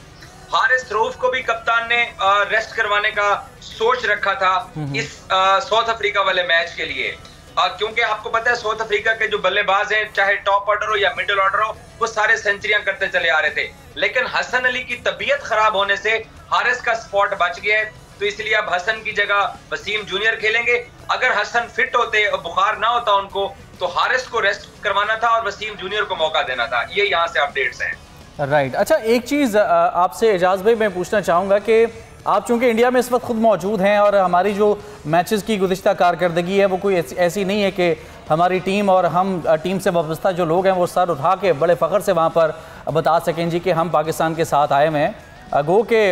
हारिस रऊफ को भी कप्तान ने रेस्ट करवाने का सोच रखा था इस साउथ अफ्रीका वाले मैच के लिए, क्योंकि आपको पता है साउथ अफ्रीका के जो बल्लेबाज हैं, चाहे टॉप ऑर्डर हो या मिडिल ऑर्डर हो, वो सारे सेंचुरियां करते चले आ रहे थे। लेकिन हसन अली की तबीयत खराब होने से हारिस का स्पॉट बच गया है, तो इसलिए अब हसन की जगह वसीम जूनियर खेलेंगे। अगर हसन फिट होते और बुखार ना होता उनको तो हारिस को रेस्ट करवाना था और वसीम जूनियर को मौका देना था। ये यहाँ से अपडेट्स हैं। राइट। अच्छा, एक चीज़ आपसे एजाज भाई मैं पूछना चाहूँगा कि आप चूँकि इंडिया में इस वक्त खुद मौजूद हैं और हमारी जो मैचेस की गुज़िश्ता कारकर्दगी है वो कोई ऐसी नहीं है कि हमारी टीम और हम टीम से वाबस्ता जो लोग हैं वो सर उठा के बड़े फ़ख्र से वहाँ पर बता सकें जी कि हम पाकिस्तान के साथ आए हुए हैं। गो के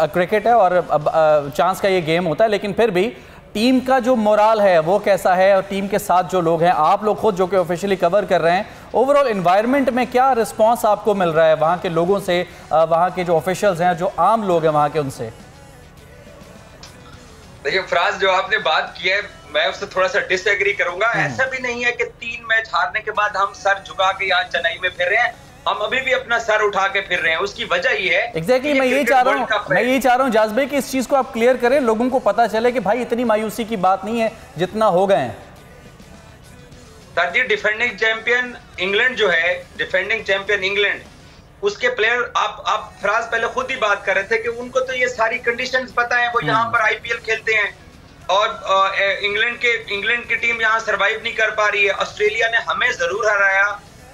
क्रिकेट है और चांस का ये गेम होता है, लेकिन फिर भी टीम का जो मोराल है वो कैसा है और टीम के साथ जो लोग हैं, आप लोग खुद जो कि ऑफिशियली कवर कर रहे हैं, ओवरऑल एनवायरनमेंट में क्या रिस्पांस आपको मिल रहा है वहाँ के लोगों से, वहाँ के जो ऑफिशियल्स हैं, जो आम लोग हैं वहाँ के, उनसे? देखिए फराज, जो आपने बात की है मैं उससे थोड़ा सा डिसएग्री करूंगा। ऐसा भी नहीं है कि 3 मैच हारने के बाद हम सर झुका के यहाँ चेन्नई में फिर रहे हैं, हम अभी भी अपना सर उठा के फिर रहे हैं। उसकी वजह ये है एग्जैक्टली मैं यही चाह रहा हूँ जाज़ भाई कि इस चीज को आप क्लियर करें, लोगों को पता चले कि भाई इतनी मायूसी की बात नहीं है जितना हो गए हैं। सर जी, डिफेंडिंग चैंपियन इंग्लैंड जो है, डिफेंडिंग चैंपियन इंग्लैंड, उसके प्लेयर आप फराज पहले खुद ही बात कर रहे थे कि उनको तो ये सारी कंडीशंस पता है, वो यहाँ पर आईपीएल खेलते हैं और इंग्लैंड की टीम यहाँ सरवाइव नहीं कर पा रही है। ऑस्ट्रेलिया ने हमें जरूर हराया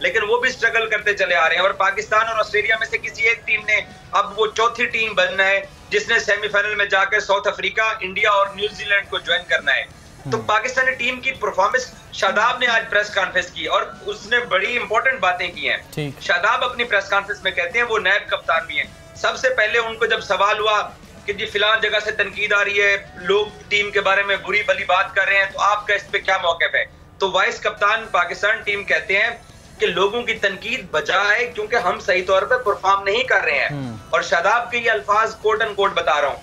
लेकिन वो भी स्ट्रगल करते चले आ रहे हैं। और पाकिस्तान और ऑस्ट्रेलिया में से किसी एक टीम ने अब वो चौथी टीम बनना है जिसने सेमीफाइनल में जाकर साउथ अफ्रीका, इंडिया और न्यूजीलैंड को ज्वाइन करना है। तो पाकिस्तानी टीम की परफॉर्मेंस, शादाब ने आज प्रेस कॉन्फ्रेंस की और उसने बड़ी इंपॉर्टेंट बातें की हैं। शादाब अपनी प्रेस कॉन्फ्रेंस में कहते हैं, वो नायब कप्तान भी हैं, सबसे पहले उनको जब सवाल हुआ कि जी फिलहाल जगह से तनकीद आ रही है, लोग टीम के बारे में बुरी भली बात कर रहे हैं, तो आपका इस पे क्या मौक़िफ़ है? तो वाइस कप्तान पाकिस्तान टीम कहते हैं कि लोगों की तनकीद बचा है क्योंकि हम सही तौर पे परफॉर्म नहीं कर रहे हैं। और शादाब के ये अल्फाज कोट एंड कोट बता रहा हूँ,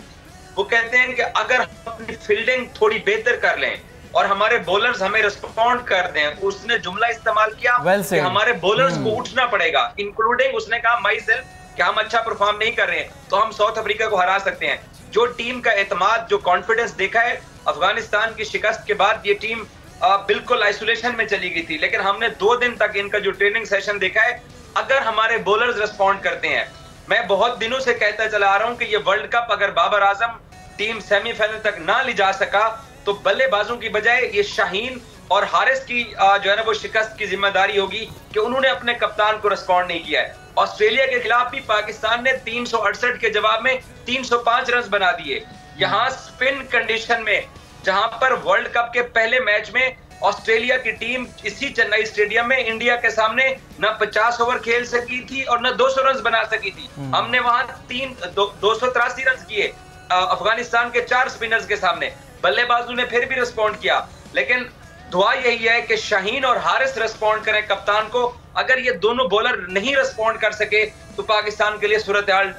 वो कहते हैं कि अगर हम अपनी फील्डिंग थोड़ी बेहतर कर लें और हमारे बॉलर्स हमें रिस्पॉन्ड कर दें, उसने जुमला इस्तेमाल किया कि हमारे बॉलर्स को उठना पड़ेगा, इंक्लूडिंग उसने कहा माई सेल्फ, कि हम अच्छा परफॉर्म नहीं कर रहे हैं तो हम साउथ अफ्रीका को हरा सकते हैं। जो टीम का एतमाद, जो कॉन्फिडेंस देखा है, अफगानिस्तान की शिकस्त के बाद ये टीम बिल्कुल आइसोलेशन में चली गई थी, लेकिन हमने 2 दिन तक इनका जो ट्रेनिंग सेशन देखा है, अगर हमारे बॉलर्स रिस्पॉन्ड करते हैं, मैं बहुत दिनों से कहता चला आ रहा हूं कि ये वर्ल्ड कप अगर बाबर आजम टीम सेमीफाइनल तक ना ले जा सका तो बल्लेबाजों की बजाय ये शाहीन और हारिस की जो है ना वो शिकस्त की जिम्मेदारी होगी कि उन्होंने अपने कप्तान को रिस्पॉन्ड नहीं किया है। ऑस्ट्रेलिया के खिलाफ भी पाकिस्तान ने 368 के जवाब में 305 रन बना दिए। यहाँ स्पिन कंडीशन में, जहां पर वर्ल्ड कप के पहले मैच में ऑस्ट्रेलिया की टीम इसी चेन्नई स्टेडियम में इंडिया के सामने न 50 ओवर खेल सकी थी और न 200 रन बना सकी थी। हमने वहां 283 रन किए अफगानिस्तान के 4 स्पिनर्स के सामने। बल्लेबाजों ने फिर भी रिस्पॉन्ड किया, लेकिन दुआ यही है कि शाहीन और हारिस रिस्पॉन्ड करें कप्तान को। अगर ये दोनों बॉलर नहीं रिस्पॉन्ड कर सके तो पाकिस्तान के लिए सूरत हाल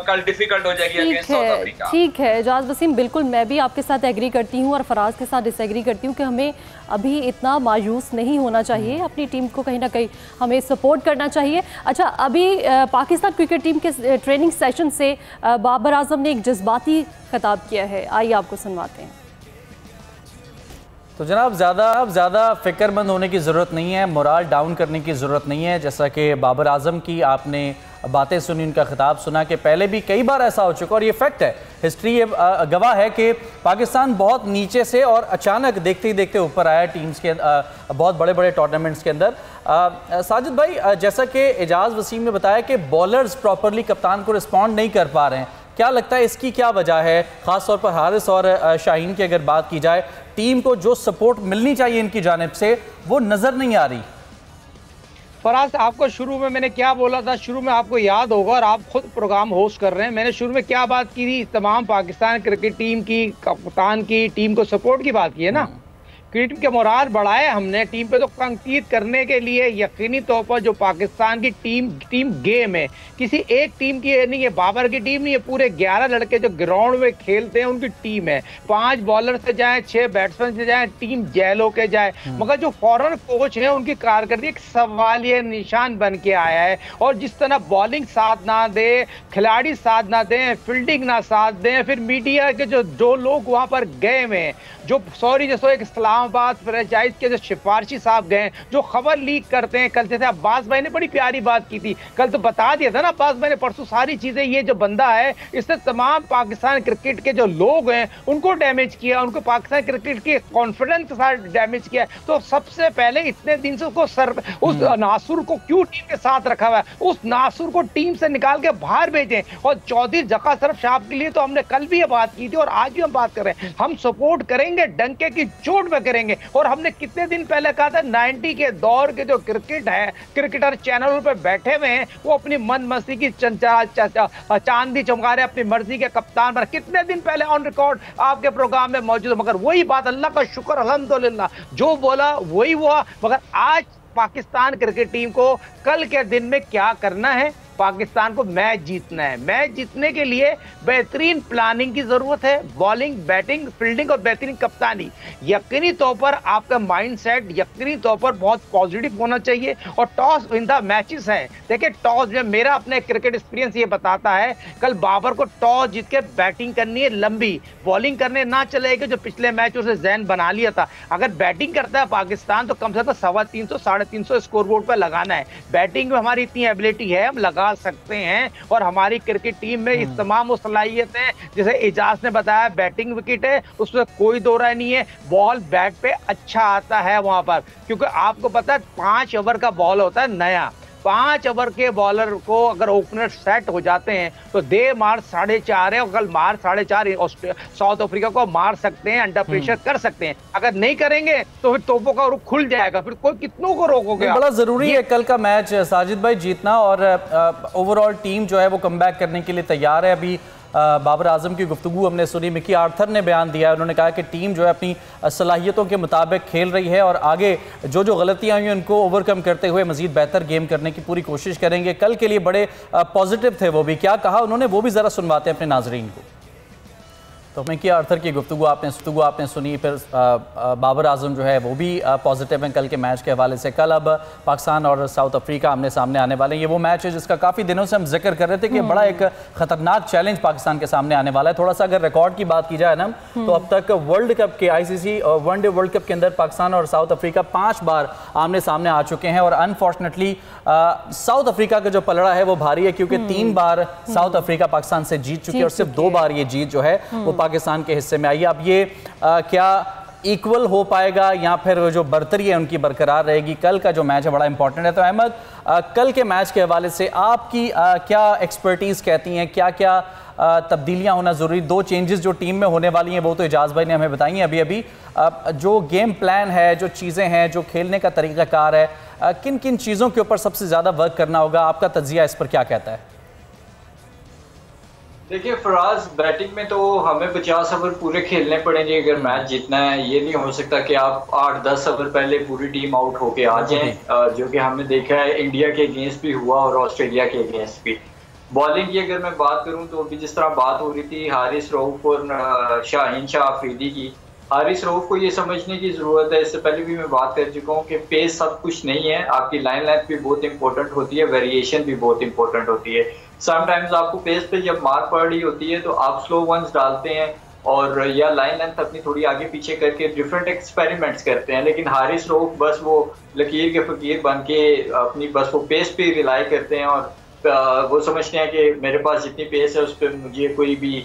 कल डिफिकल्ट हो जाएगी अगेंस्ट साउथ अफ्रीका। ठीक है एजाज वसीम, बिल्कुल मैं भी आपके साथ एग्री करती हूँ और फराज के साथ डिसएग्री करती हूँ कि हमें अभी इतना मायूस नहीं होना चाहिए, अपनी टीम को कहीं ना कहीं हमें सपोर्ट करना चाहिए। अच्छा, अभी पाकिस्तान क्रिकेट टीम के ट्रेनिंग सेशन से बाबर आजम ने एक जज्बाती खिताब किया है, आइए आपको सुनवाते हैं। तो जनाब ज़्यादा फ़िक्रमंद होने की ज़रूरत नहीं है, मोराल डाउन करने की ज़रूरत नहीं है। जैसा कि बाबर आजम की आपने बातें सुनी, उनका खिताब सुना कि पहले भी कई बार ऐसा हो चुका और ये फैक्ट है, हिस्ट्री ये गवाह है कि पाकिस्तान बहुत नीचे से और अचानक देखते ही देखते ऊपर आया टीम्स के बहुत बड़े बड़े टूर्नामेंट्स के अंदर। साजिद भाई, जैसा कि एजाज़ वसीम ने बताया कि बॉलर्स प्रॉपरली कप्तान को रिस्पॉन्ड नहीं कर पा रहे हैं, क्या लगता है इसकी क्या वजह है? ख़ास तौर पर हारिस और शाहीन की अगर बात की जाए, टीम को जो सपोर्ट मिलनी चाहिए इनकी जानिब से वो नज़र नहीं आ रही। फराज, आपको शुरू में मैंने क्या बोला था? शुरू में आपको याद होगा और आप खुद प्रोग्राम होस्ट कर रहे हैं, मैंने शुरू में क्या बात की थी? तमाम पाकिस्तान क्रिकेट टीम की, कप्तान की, टीम को सपोर्ट की बात की है ना। टीम के मोराल बढ़ाए हमने, टीम पे तो कंकीद करने के लिए यकीनी तौर पर जो पाकिस्तान की टीम गेम है, किसी एक टीम की नहीं है, बाबर की टीम नहीं है, पूरे 11 लड़के जो ग्राउंड में खेलते हैं उनकी टीम है। 5 बॉलर से जाए, 6 बैट्समैन से जाए, टीम जैल होके जाए, मगर जो फॉरन कोच है उनकी कारकर्दगी एक सवालिया निशान बन के आया है। और जिस तरह बॉलिंग साथ ना दे, खिलाड़ी साथ ना दें, फील्डिंग ना साथ दें, फिर मीडिया के जो लोग वहां पर गए हैं, जो जैसे एक इस्लामाबाद फ्रेंचाइज के जो सिफारशी साहब गए, जो खबर लीक करते हैं, कल जैसे अब्बास भाई ने बड़ी प्यारी बात की थी, कल तो बता दिया था ना अब्बास भाई ने, परसों सारी चीजें, ये जो बंदा है इसने तमाम पाकिस्तान क्रिकेट के जो लोग हैं उनको डैमेज किया, उनको पाकिस्तान क्रिकेट के कॉन्फिडेंस के साथ डैमेज किया। तो सबसे पहले इतने दिन से उस नासुर को क्यों टीम के साथ रखा हुआ है? उस नासुर को टीम से निकाल के बाहर भेजें। और चौधरी जका सरफ साहब के लिए तो हमने कल भी ये बात की थी और आज भी हम बात कर रहे हैं, हम सपोर्ट करेंगे, डंके की चोट में करेंगे। और हमने कितने दिन पहले कहा था 90 के दौर के जो क्रिकेटर चैनलों पर बैठे हुए हैं वो अपनी मन मस्ती की चांदी चमका रहे, अपनी मर्जी के कप्तान पर, कितने दिन पहले ऑन रिकॉर्ड आपके प्रोग्राम में मौजूद है। मगर वही बात, अल्लाह का शुक्र अल्हम्दुलिल्लाह, जो बोला वही हुआ। मगर आज पाकिस्तान क्रिकेट टीम को कल के दिन में क्या करना है? पाकिस्तान को मैच जीतना है। मैच जीतने के लिए बेहतरीन प्लानिंग की जरूरत है, बॉलिंग, बैटिंग, फील्डिंग और बेहतरीन कप्तानी। यकीनी तौर पर आपका माइंडसेट यकीनी तौर पर बहुत पॉजिटिव होना चाहिए। और टॉस विन द मैचेस हैं। देखिए, टॉस में मेरा अपने क्रिकेट एक्सपीरियंस ये बताता है, कल बाबर को टॉस जीत के बैटिंग करनी है, लंबी बॉलिंग करने ना चलेगी, जो पिछले मैच उसे जहन बना लिया था। अगर बैटिंग करता है पाकिस्तान तो कम से कम 350 350 स्कोर बोर्ड पर लगाना है। बैटिंग में हमारी इतनी एबिलिटी है, हम लगा निकाल सकते हैं। और हमारी क्रिकेट टीम में इस तमाम वो सलाहियतें, जैसे एजाज ने बताया, बैटिंग विकेट है, उसमें कोई दो राय नहीं है, बॉल बैट पे अच्छा आता है वहां पर, क्योंकि आपको पता है 5 ओवर का बॉल होता है नया। 5 ओवर के बॉलर को अगर ओपनर सेट हो जाते हैं तो दे मार 4.5 है, और कल मार 4.5 साउथ अफ्रीका को मार सकते हैं, अंडर प्रेशर कर सकते हैं। अगर नहीं करेंगे तो फिर तोपों का रुख खुल जाएगा, फिर कोई कितनों को रोकोगे। बड़ा जरूरी है कल का मैच साजिद भाई जीतना, और ओवरऑल टीम जो है वो कमबैक करने के लिए तैयार है। अभी बाबर आजम की गुफ्तगू हमने सुनी, मिकी आर्थर ने बयान दिया है, उन्होंने कहा कि टीम जो है अपनी सलाहियतों के मुताबिक खेल रही है और आगे जो जो गलतियां हुई उनको ओवरकम करते हुए मजीद बेहतर गेम करने की पूरी कोशिश करेंगे। कल के लिए बड़े पॉजिटिव थे वो भी, क्या कहा उन्होंने वो भी ज़रा सुनवाते हैं अपने नाजरीन को। तो मिकी आर्थर की गुफ्तगू आपने सुनी, फिर बाबर आजम जो है वो भी पॉजिटिव हैं कल के मैच के हवाले से। कल अब पाकिस्तान और साउथ अफ्रीका आमने सामने आने वाले हैं। ये वो मैच है जिसका काफ़ी दिनों से हम जिक्र कर रहे थे कि बड़ा एक खतरनाक चैलेंज पाकिस्तान के सामने आने वाला है। थोड़ा सा अगर रिकॉर्ड की बात की जाए ना, तो अब तक वर्ल्ड कप के ICC वनडे वर्ल्ड कप के अंदर पाकिस्तान और साउथ अफ्रीका 5 बार आमने सामने आ चुके हैं, और अनफॉर्चुनेटली साउथ अफ्रीका का जो पलड़ा है वो भारी है, क्योंकि 3 बार साउथ अफ्रीका पाकिस्तान से जीत चुकी है, और सिर्फ 2 बार ये जीत जो है वो पाकिस्तान के हिस्से में आई है। अब ये क्या इक्वल हो पाएगा या फिर जो बर्तरी है उनकी बरकरार रहेगी? कल का जो मैच है बड़ा इंपॉर्टेंट है। तो अहमद, कल के मैच के हवाले से आपकी क्या एक्सपर्टीज़ कहती हैं, क्या क्या तब्दीलियां होना ज़रूरी? 2 चेंजेस जो टीम में होने वाली हैं वो तो एजाज भाई ने हमें बताई हैं अभी। जो गेम प्लान है, जो चीज़ें हैं, जो खेलने का तरीक़ाकार है, किन किन चीज़ों के ऊपर सबसे ज़्यादा वर्क करना होगा? आपका तज्जिया इस पर क्या कहता है? देखिए फराज, बैटिंग में तो हमें 50 ओवर पूरे खेलने पड़ेंगे अगर मैच जीतना है। ये नहीं हो सकता कि आप 8-10 ओवर पहले पूरी टीम आउट होके आ जाएं, जो कि हमने देखा है इंडिया के अगेंस्ट भी हुआ और ऑस्ट्रेलिया के अगेंस्ट भी। बॉलिंग की अगर मैं बात करूं तो अभी जिस तरह बात हो रही थी हारिस रऊफ और शाहीन शाह अफरीदी की, हारिस रऊफ को ये समझने की ज़रूरत है, इससे पहले भी मैं बात कर चुका हूँ कि पेस सब कुछ नहीं है, आपकी लाइन लेंथ भी बहुत इंपॉर्टेंट होती है, वेरिएशन भी बहुत इंपॉर्टेंट होती है। समटाइम्स आपको पेस पे जब मार पड़ रही होती है तो आप स्लो वंस डालते हैं और या लाइन लेंथ अपनी थोड़ी आगे पीछे करके डिफरेंट एक्सपेरिमेंट्स करते हैं, लेकिन हारिस रऊफ बस वो लकीर के फकीर बन के अपनी बस वो पेस पे रिलाई करते हैं, और वो समझते हैं कि मेरे पास जितनी पेस है उस पर मुझे कोई भी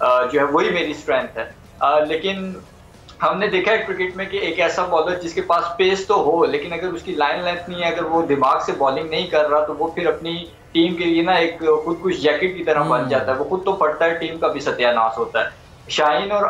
जो है वही मेरी स्ट्रेंथ है। लेकिन हमने देखा है क्रिकेट में कि एक ऐसा बॉलर जिसके पास पेस तो हो लेकिन अगर उसकी लाइन लेंथ नहीं है, अगर वो दिमाग से बॉलिंग नहीं कर रहा, तो वो फिर अपनी टीम के लिए ना एक खुद कुछ जैकेट की तरह बन जाता है, वो खुद तो पड़ता है, टीम का भी सत्यानाश होता है। शाहीन और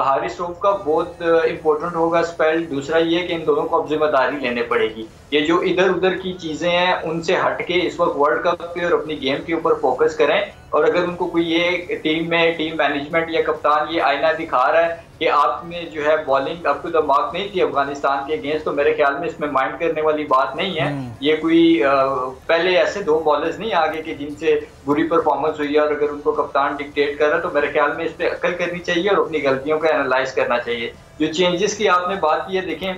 हारिस रऊफ का बहुत इंपॉर्टेंट होगा स्पेल। दूसरा ये कि इन दोनों को अब जिम्मेदारी लेने पड़ेगी, ये जो इधर उधर की चीजें हैं उनसे हटके इस वक्त वर्ल्ड कप पे और अपनी गेम के ऊपर फोकस करें। और अगर उनको कोई ये टीम मैनेजमेंट या कप्तान ये आईना दिखा रहा है कि आप में जो है bowling up to the mark नहीं थी अफगानिस्तान के अगेंस्ट, तो मेरे ख्याल में इसमें माइंड करने वाली बात नहीं है। ये कोई पहले ऐसे 2 बॉलर्स नहीं आगे के जिनसे बुरी परफॉर्मेंस हुई है, और अगर उनको कप्तान डिक्टेट कर रहा है तो मेरे ख्याल में इस पर अकल करनी चाहिए और अपनी गलतियों का एनालाइज करना चाहिए। जो चेंजेस की आपने बात की है, देखें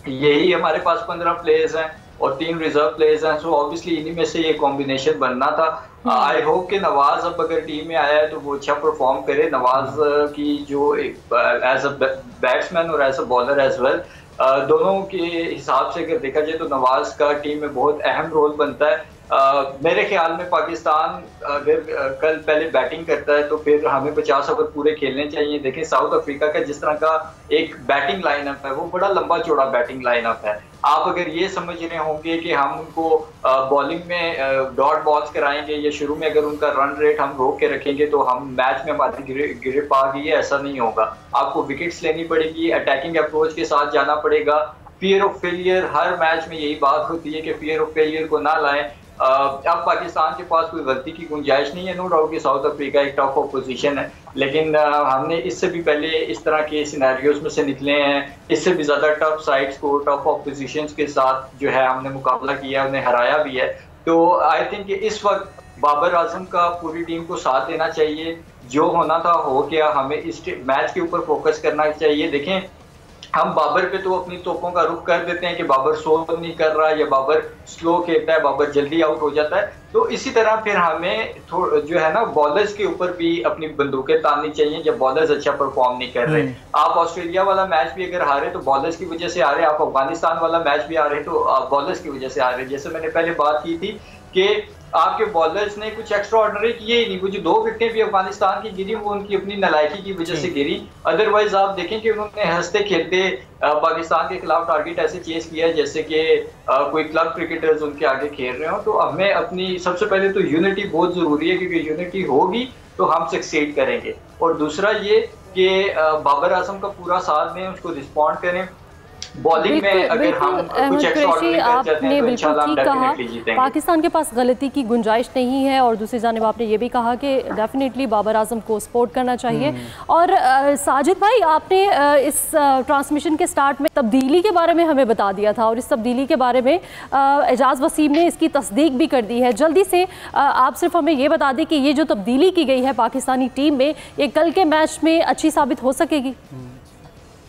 यही हमारे पास 15 प्लेयर्स हैं और 3 रिजर्व प्लेयर्स हैं, सो ऑब्वियसली इन्हीं में से ये कॉम्बिनेशन बनना था। आई होप कि नवाज अब अगर टीम में आया है तो वो अच्छा परफॉर्म करे। नवाज की जो एज अ बैट्समैन और as a bowler as well, दोनों के हिसाब से अगर देखा जाए तो नवाज का टीम में बहुत अहम रोल बनता है। मेरे ख्याल में पाकिस्तान अगर कल पहले बैटिंग करता है तो फिर हमें 50 ओवर पूरे खेलने चाहिए। देखें साउथ अफ्रीका का जिस तरह का एक बैटिंग लाइनअप है वो बड़ा लंबा चौड़ा बैटिंग लाइनअप है। आप अगर ये समझ रहे होंगे कि हम उनको बॉलिंग में डॉट बॉल्स कराएंगे या शुरू में अगर उनका रन रेट हम रोक के रखेंगे तो हम मैच में हमारी गिरफ्त आ गई है, ऐसा नहीं होगा। आपको विकेट्स लेनी पड़ेगी, अटैकिंग अप्रोच के साथ जाना पड़ेगा। Fear of failure, her match में यही बात होती है कि फियर ऑफ फेलियर को ना लाएं। अब पाकिस्तान के पास कोई गलती की गुंजाइश नहीं है। नो डाउट कि साउथ अफ्रीका एक टफ ऑपोजिशन है, लेकिन हमने इससे भी पहले इस तरह के सिनेरियोज में से निकले हैं। इससे भी ज़्यादा टफ साइड्स को टफ ऑपोजिशन के साथ जो है हमने मुकाबला किया, उन्हें हराया भी है। तो आई थिंक कि इस वक्त बाबर आजम का पूरी टीम को साथ देना चाहिए। जो होना था हो गया, हमें इस मैच के ऊपर फोकस करना चाहिए। देखें हम बाबर पे तो अपनी तोपों का रुख कर देते हैं कि बाबर स्लो नहीं कर रहा या बाबर स्लो खेलता है, बाबर जल्दी आउट हो जाता है। तो इसी तरह फिर हमें जो है ना बॉलर्स के ऊपर भी अपनी बंदूकें ताननी चाहिए जब बॉलर्स अच्छा परफॉर्म नहीं कर रहे। आप ऑस्ट्रेलिया वाला मैच भी अगर हारे तो बॉलर्स की वजह से हारे, आप अफगानिस्तान वाला मैच भी हारे तो बॉलर्स की वजह से हारे। जैसे मैंने पहले बात की थी कि आपके बॉलर्स ने कुछ एक्स्ट्रा ऑर्डिनरी किए ही नहीं। कुछ 2 विकेटें भी अफगानिस्तान की गिरी वो उनकी अपनी नालायकी की वजह से गिरी। अदरवाइज आप देखें कि उन्होंने हंसते खेलते पाकिस्तान के खिलाफ टारगेट ऐसे चेस किया जैसे कि कोई क्लब क्रिकेटर्स उनके आगे खेल रहे हो। तो हमें अपनी सबसे पहले तो यूनिटी बहुत ज़रूरी है, क्योंकि यूनिटी होगी तो हम सक्सेड करेंगे। और दूसरा ये कि बाबर आजम का पूरा साथ दें, उसको रिस्पॉन्ड करें। बॉलिंग में अगर हम कुछ एक्स्ट्राऑर्डिनरी कर जाते हैं तो इंशाल्लाह हम डेफिनेटली जीतेंगे। पाकिस्तान के पास गलती की गुंजाइश नहीं है, और दूसरी जानिब आपने ये भी कहा कि डेफिनेटली बाबर आजम को सपोर्ट करना चाहिए। और साजिद भाई, आपने इस ट्रांसमिशन के स्टार्ट में तब्दीली के बारे में हमें बता दिया था, और इस तब्दीली के बारे में एजाज वसीम ने इसकी तस्दीक भी कर दी है। जल्दी से आप सिर्फ हमें ये बता दें कि ये जो तब्दीली की गई है पाकिस्तानी टीम में, ये कल के मैच में अच्छी साबित हो सकेगी?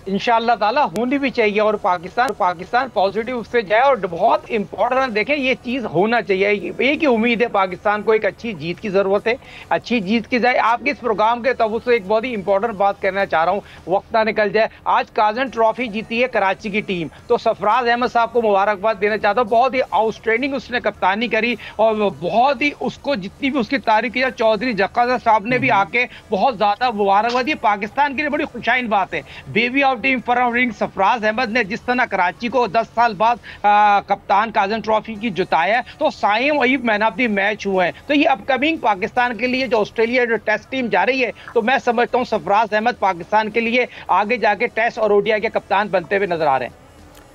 इंशाअल्लाह ताला होनी भी चाहिए, और पाकिस्तान पॉजिटिव से जाए। और बहुत इंपॉर्टेंट देखें, ये चीज़ होना चाहिए। एक ही उम्मीद है पाकिस्तान को, एक अच्छी जीत की ज़रूरत है, अच्छी जीत की जाए। आपके इस प्रोग्राम के तवज्जो से एक बहुत ही इंपॉर्टेंट बात करना चाह रहा हूँ, वक्त ना निकल जाए। आज काजन ट्रॉफी जीती है कराची की टीम, तो सरफराज अहमद साहब को मुबारकबाद देना चाहता हूँ। बहुत ही आउटस्टैंडिंग उसने कप्तानी करी, और बहुत ही उसको जितनी भी उसकी तारीफ की, चौधरी जक्का साहब ने भी आके बहुत ज़्यादा मुबारकबाद दी। पाकिस्तान के लिए बड़ी खुशाइन बात है। बेबी ऑफ टीम फरवरिंग सरफराज अहमद ने जिस तरह कराची को 10 साल बाद कप्तान काजन ट्रॉफी की जिताया, तो Saim Ayub man of the match हुए हैं। तो ये अपकमिंग पाकिस्तान के लिए जो ऑस्ट्रेलिया जो टेस्ट टीम जा रही है, तो मैं समझता हूँ सरफराज अहमद पाकिस्तान के लिए आगे जाके टेस्ट और ओडीआई के कप्तान बनते हुए नजर आ रहे हैं।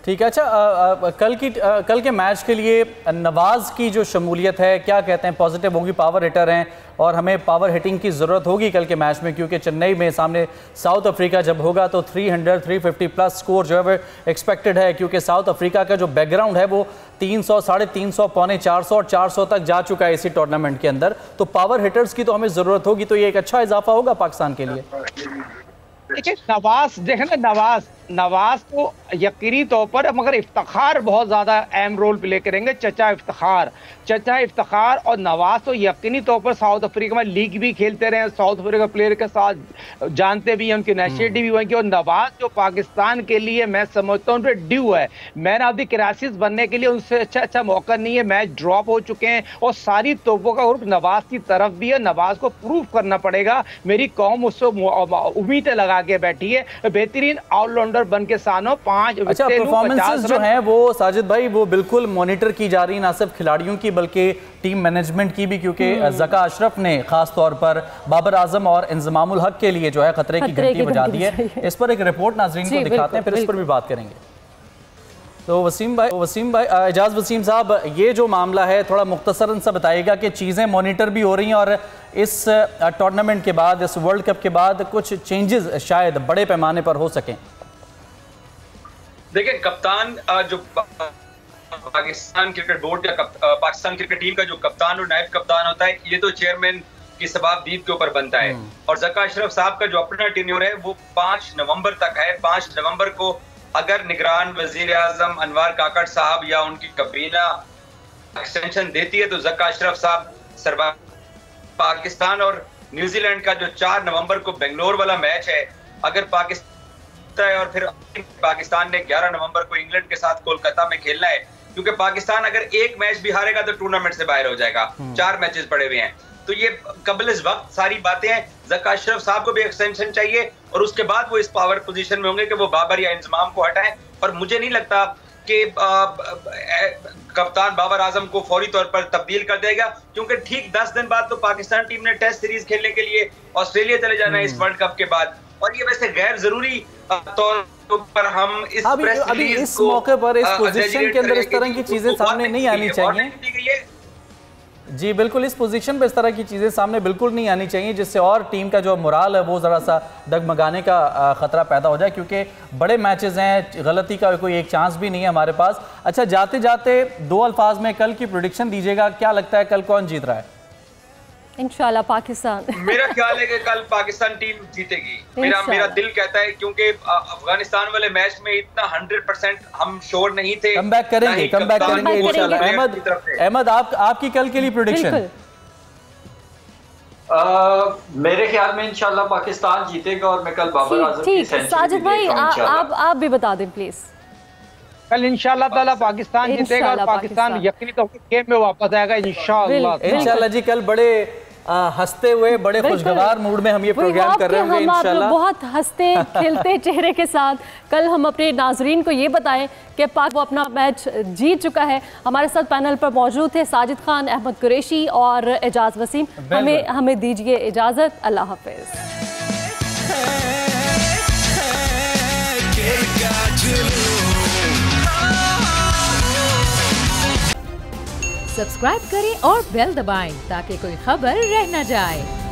ठीक है। अच्छा, कल के मैच के लिए नवाज की जो शमूलियत है, क्या कहते हैं, पॉजिटिव होंगी, पावर हिटर हैं, और हमें पावर हिटिंग की ज़रूरत होगी कल के मैच में, क्योंकि चेन्नई में सामने साउथ अफ्रीका जब होगा तो 300-350 प्लस स्कोर जो है वो एक्सपेक्टेड है, क्योंकि साउथ अफ्रीका का जो बैकग्राउंड है वो 300, 350, पौने 400 और 400 तक जा चुका है इसी टूर्नामेंट के अंदर। तो पावर हिटर्स की तो हमें ज़रूरत होगी, तो ये एक अच्छा इजाफा होगा पाकिस्तान के लिए। देखिए नवाज, देखें ना, नवाज तो यकीनी तौर पर, मगर इफ्तिखार बहुत ज़्यादा अहम रोल प्ले करेंगे। चचा इफ्तिखार और नवाज तो यकीनी तौर पर साउथ अफ्रीका में लीग भी खेलते रहे, साउथ अफ्रीका प्लेयर के साथ जानते भी हैं, उनकी नेशनलिटी भी हुई। और नवाज जो पाकिस्तान के लिए मैं समझता हूँ ड्यू है, मैन ऑफ द क्राइसिस बनने के लिए उनसे अच्छा मौका नहीं है। मैच ड्रॉप हो चुके हैं, और सारी तोपों का ग्रुप नवाज की तरफ भी है। नवाज को प्रूव करना पड़ेगा, मेरी कौम उससे उम्मीदें लगा के बैठी है। बेहतरीन ऑलराउंडर बन के सानो 5 अच्छा परफॉर्मेंसेस जो हैं वो साजिद भाई वो बिल्कुल मॉनिटर की जा रही, ना सिर्फ खिलाड़ियों की बल्कि टीम मैनेजमेंट की भी, क्योंकि ज़का अशरफ ने खास तौर पर बाबर आजम और इंजमामुल हक के लिए जो है खतरे की घंटी बजा दी है। इस पर एक रिपोर्ट नाजरीन को दिखाते हैं, फिर इस पर भी बात करेंगे। तो वसीम भाई एजाज वसीम साहब, ये जो मामला है थोड़ा मुख्तसरन सा बताइएगा कि चीज़ें मॉनिटर भी हो रही हैं, और इस टूर्नामेंट के बाद, इस वर्ल्ड कप के बाद कुछ चेंजेस शायद बड़े पैमाने पर हो सकें। देखिए, कप्तान जो पाकिस्तान क्रिकेट बोर्ड या पाकिस्तान क्रिकेट टीम का जो कप्तान और नायब कप्तान होता है, ये तो चेयरमैन की सबाबदीद के ऊपर बनता है। और ज़का अशरफ साहब का जो अपना टेन्योर है वो 5 नवंबर तक है। 5 नवंबर को अगर निगरान वजीर आजम अनवर काकड़ साहब या उनकी कबीना एक्सटेंशन देती है, तो ज़का अशरफ साहब सरवा पाकिस्तान और न्यूजीलैंड का जो 4 नवंबर को बेंगलोर वाला मैच है, अगर पाकिस्तान है, और फिर पाकिस्तान ने 11 नवंबर को इंग्लैंड के साथ कोलकाता में खेलना है, क्योंकि पाकिस्तान अगर एक मैच भी हारेगा तो टूर्नामेंट से बाहर हो जाएगा। 4 मैचेस पड़े हुए हैं, तो ये कबल इस वक्त सारी बातें हैं। ज़का अशरफ साहब को भी एक्सटेंशन चाहिए, और उसके बाद वो इस पावर पोजीशन में होंगे कि वो बाबर या इंजमाम को हटाएं। और मुझे नहीं लगता कि कप्तान बाबर आजम को फौरी तौर पर तब्दील कर देगा, क्योंकि ठीक 10 दिन बाद तो पाकिस्तान टीम ने टेस्ट सीरीज खेलने के लिए ऑस्ट्रेलिया चले जाना है इस वर्ल्ड कप के बाद। और ये वैसे गैर जरूरी तौर पर हम अभी इस मौके पर इस पोजीशन के अंदर इस तरह की चीजें सामने नहीं आनी चाहिए। जी बिल्कुल, इस पोजीशन पे इस तरह की चीज़ें सामने बिल्कुल नहीं आनी चाहिए, जिससे और टीम का जो मोराल है वो ज़रा सा डगमगाने का ख़तरा पैदा हो जाए, क्योंकि बड़े मैचेस हैं, गलती का कोई एक चांस भी नहीं है हमारे पास। अच्छा, जाते जाते 2 अल्फाज में कल की प्रेडिक्शन दीजिएगा, क्या लगता है कल कौन जीत रहा है? इंशाल्लाह पाकिस्तान। मेरा ख्याल है कि कल पाकिस्तान टीम जीतेगी। मेरा दिल कहता है, क्योंकि अफगानिस्तान वाले मैच में इतना 100% हम श्योर नहीं थे। कम बैक करेंगे इंशाल्लाह। अहमद आपकी कल के लिए प्रेडिक्शन? मेरे ख्याल में इंशाल्लाह पाकिस्तान जीतेगा, और मैं कल बाबर आजम की सेंचुरी साजिद भाई आप भी बता दें प्लीज। कल इंशाल्लाह ताला पाकिस्तान जीतेगा और पाकिस्तान यकीनी तौर पर गेम में वापस आएगा इंशाल्लाह जी। कल बड़े हंसते हुए, बड़े खुशगवार मूड में हम ये प्रोग्राम कर रहे होंगे इंशाल्लाह। बहुत हंसते खिलते चेहरे के साथ कल हम अपने नाजरीन को ये बताएं कि पाक वो अपना मैच जीत चुका है। हमारे साथ पैनल पर मौजूद थे साजिद खान, अहमद कुरैशी और एजाज वसीम। हमें दीजिए इजाजत। अल्लाह हाफिज। सब्सक्राइब करें और बेल दबाएं ताकि कोई खबर रह न जाए।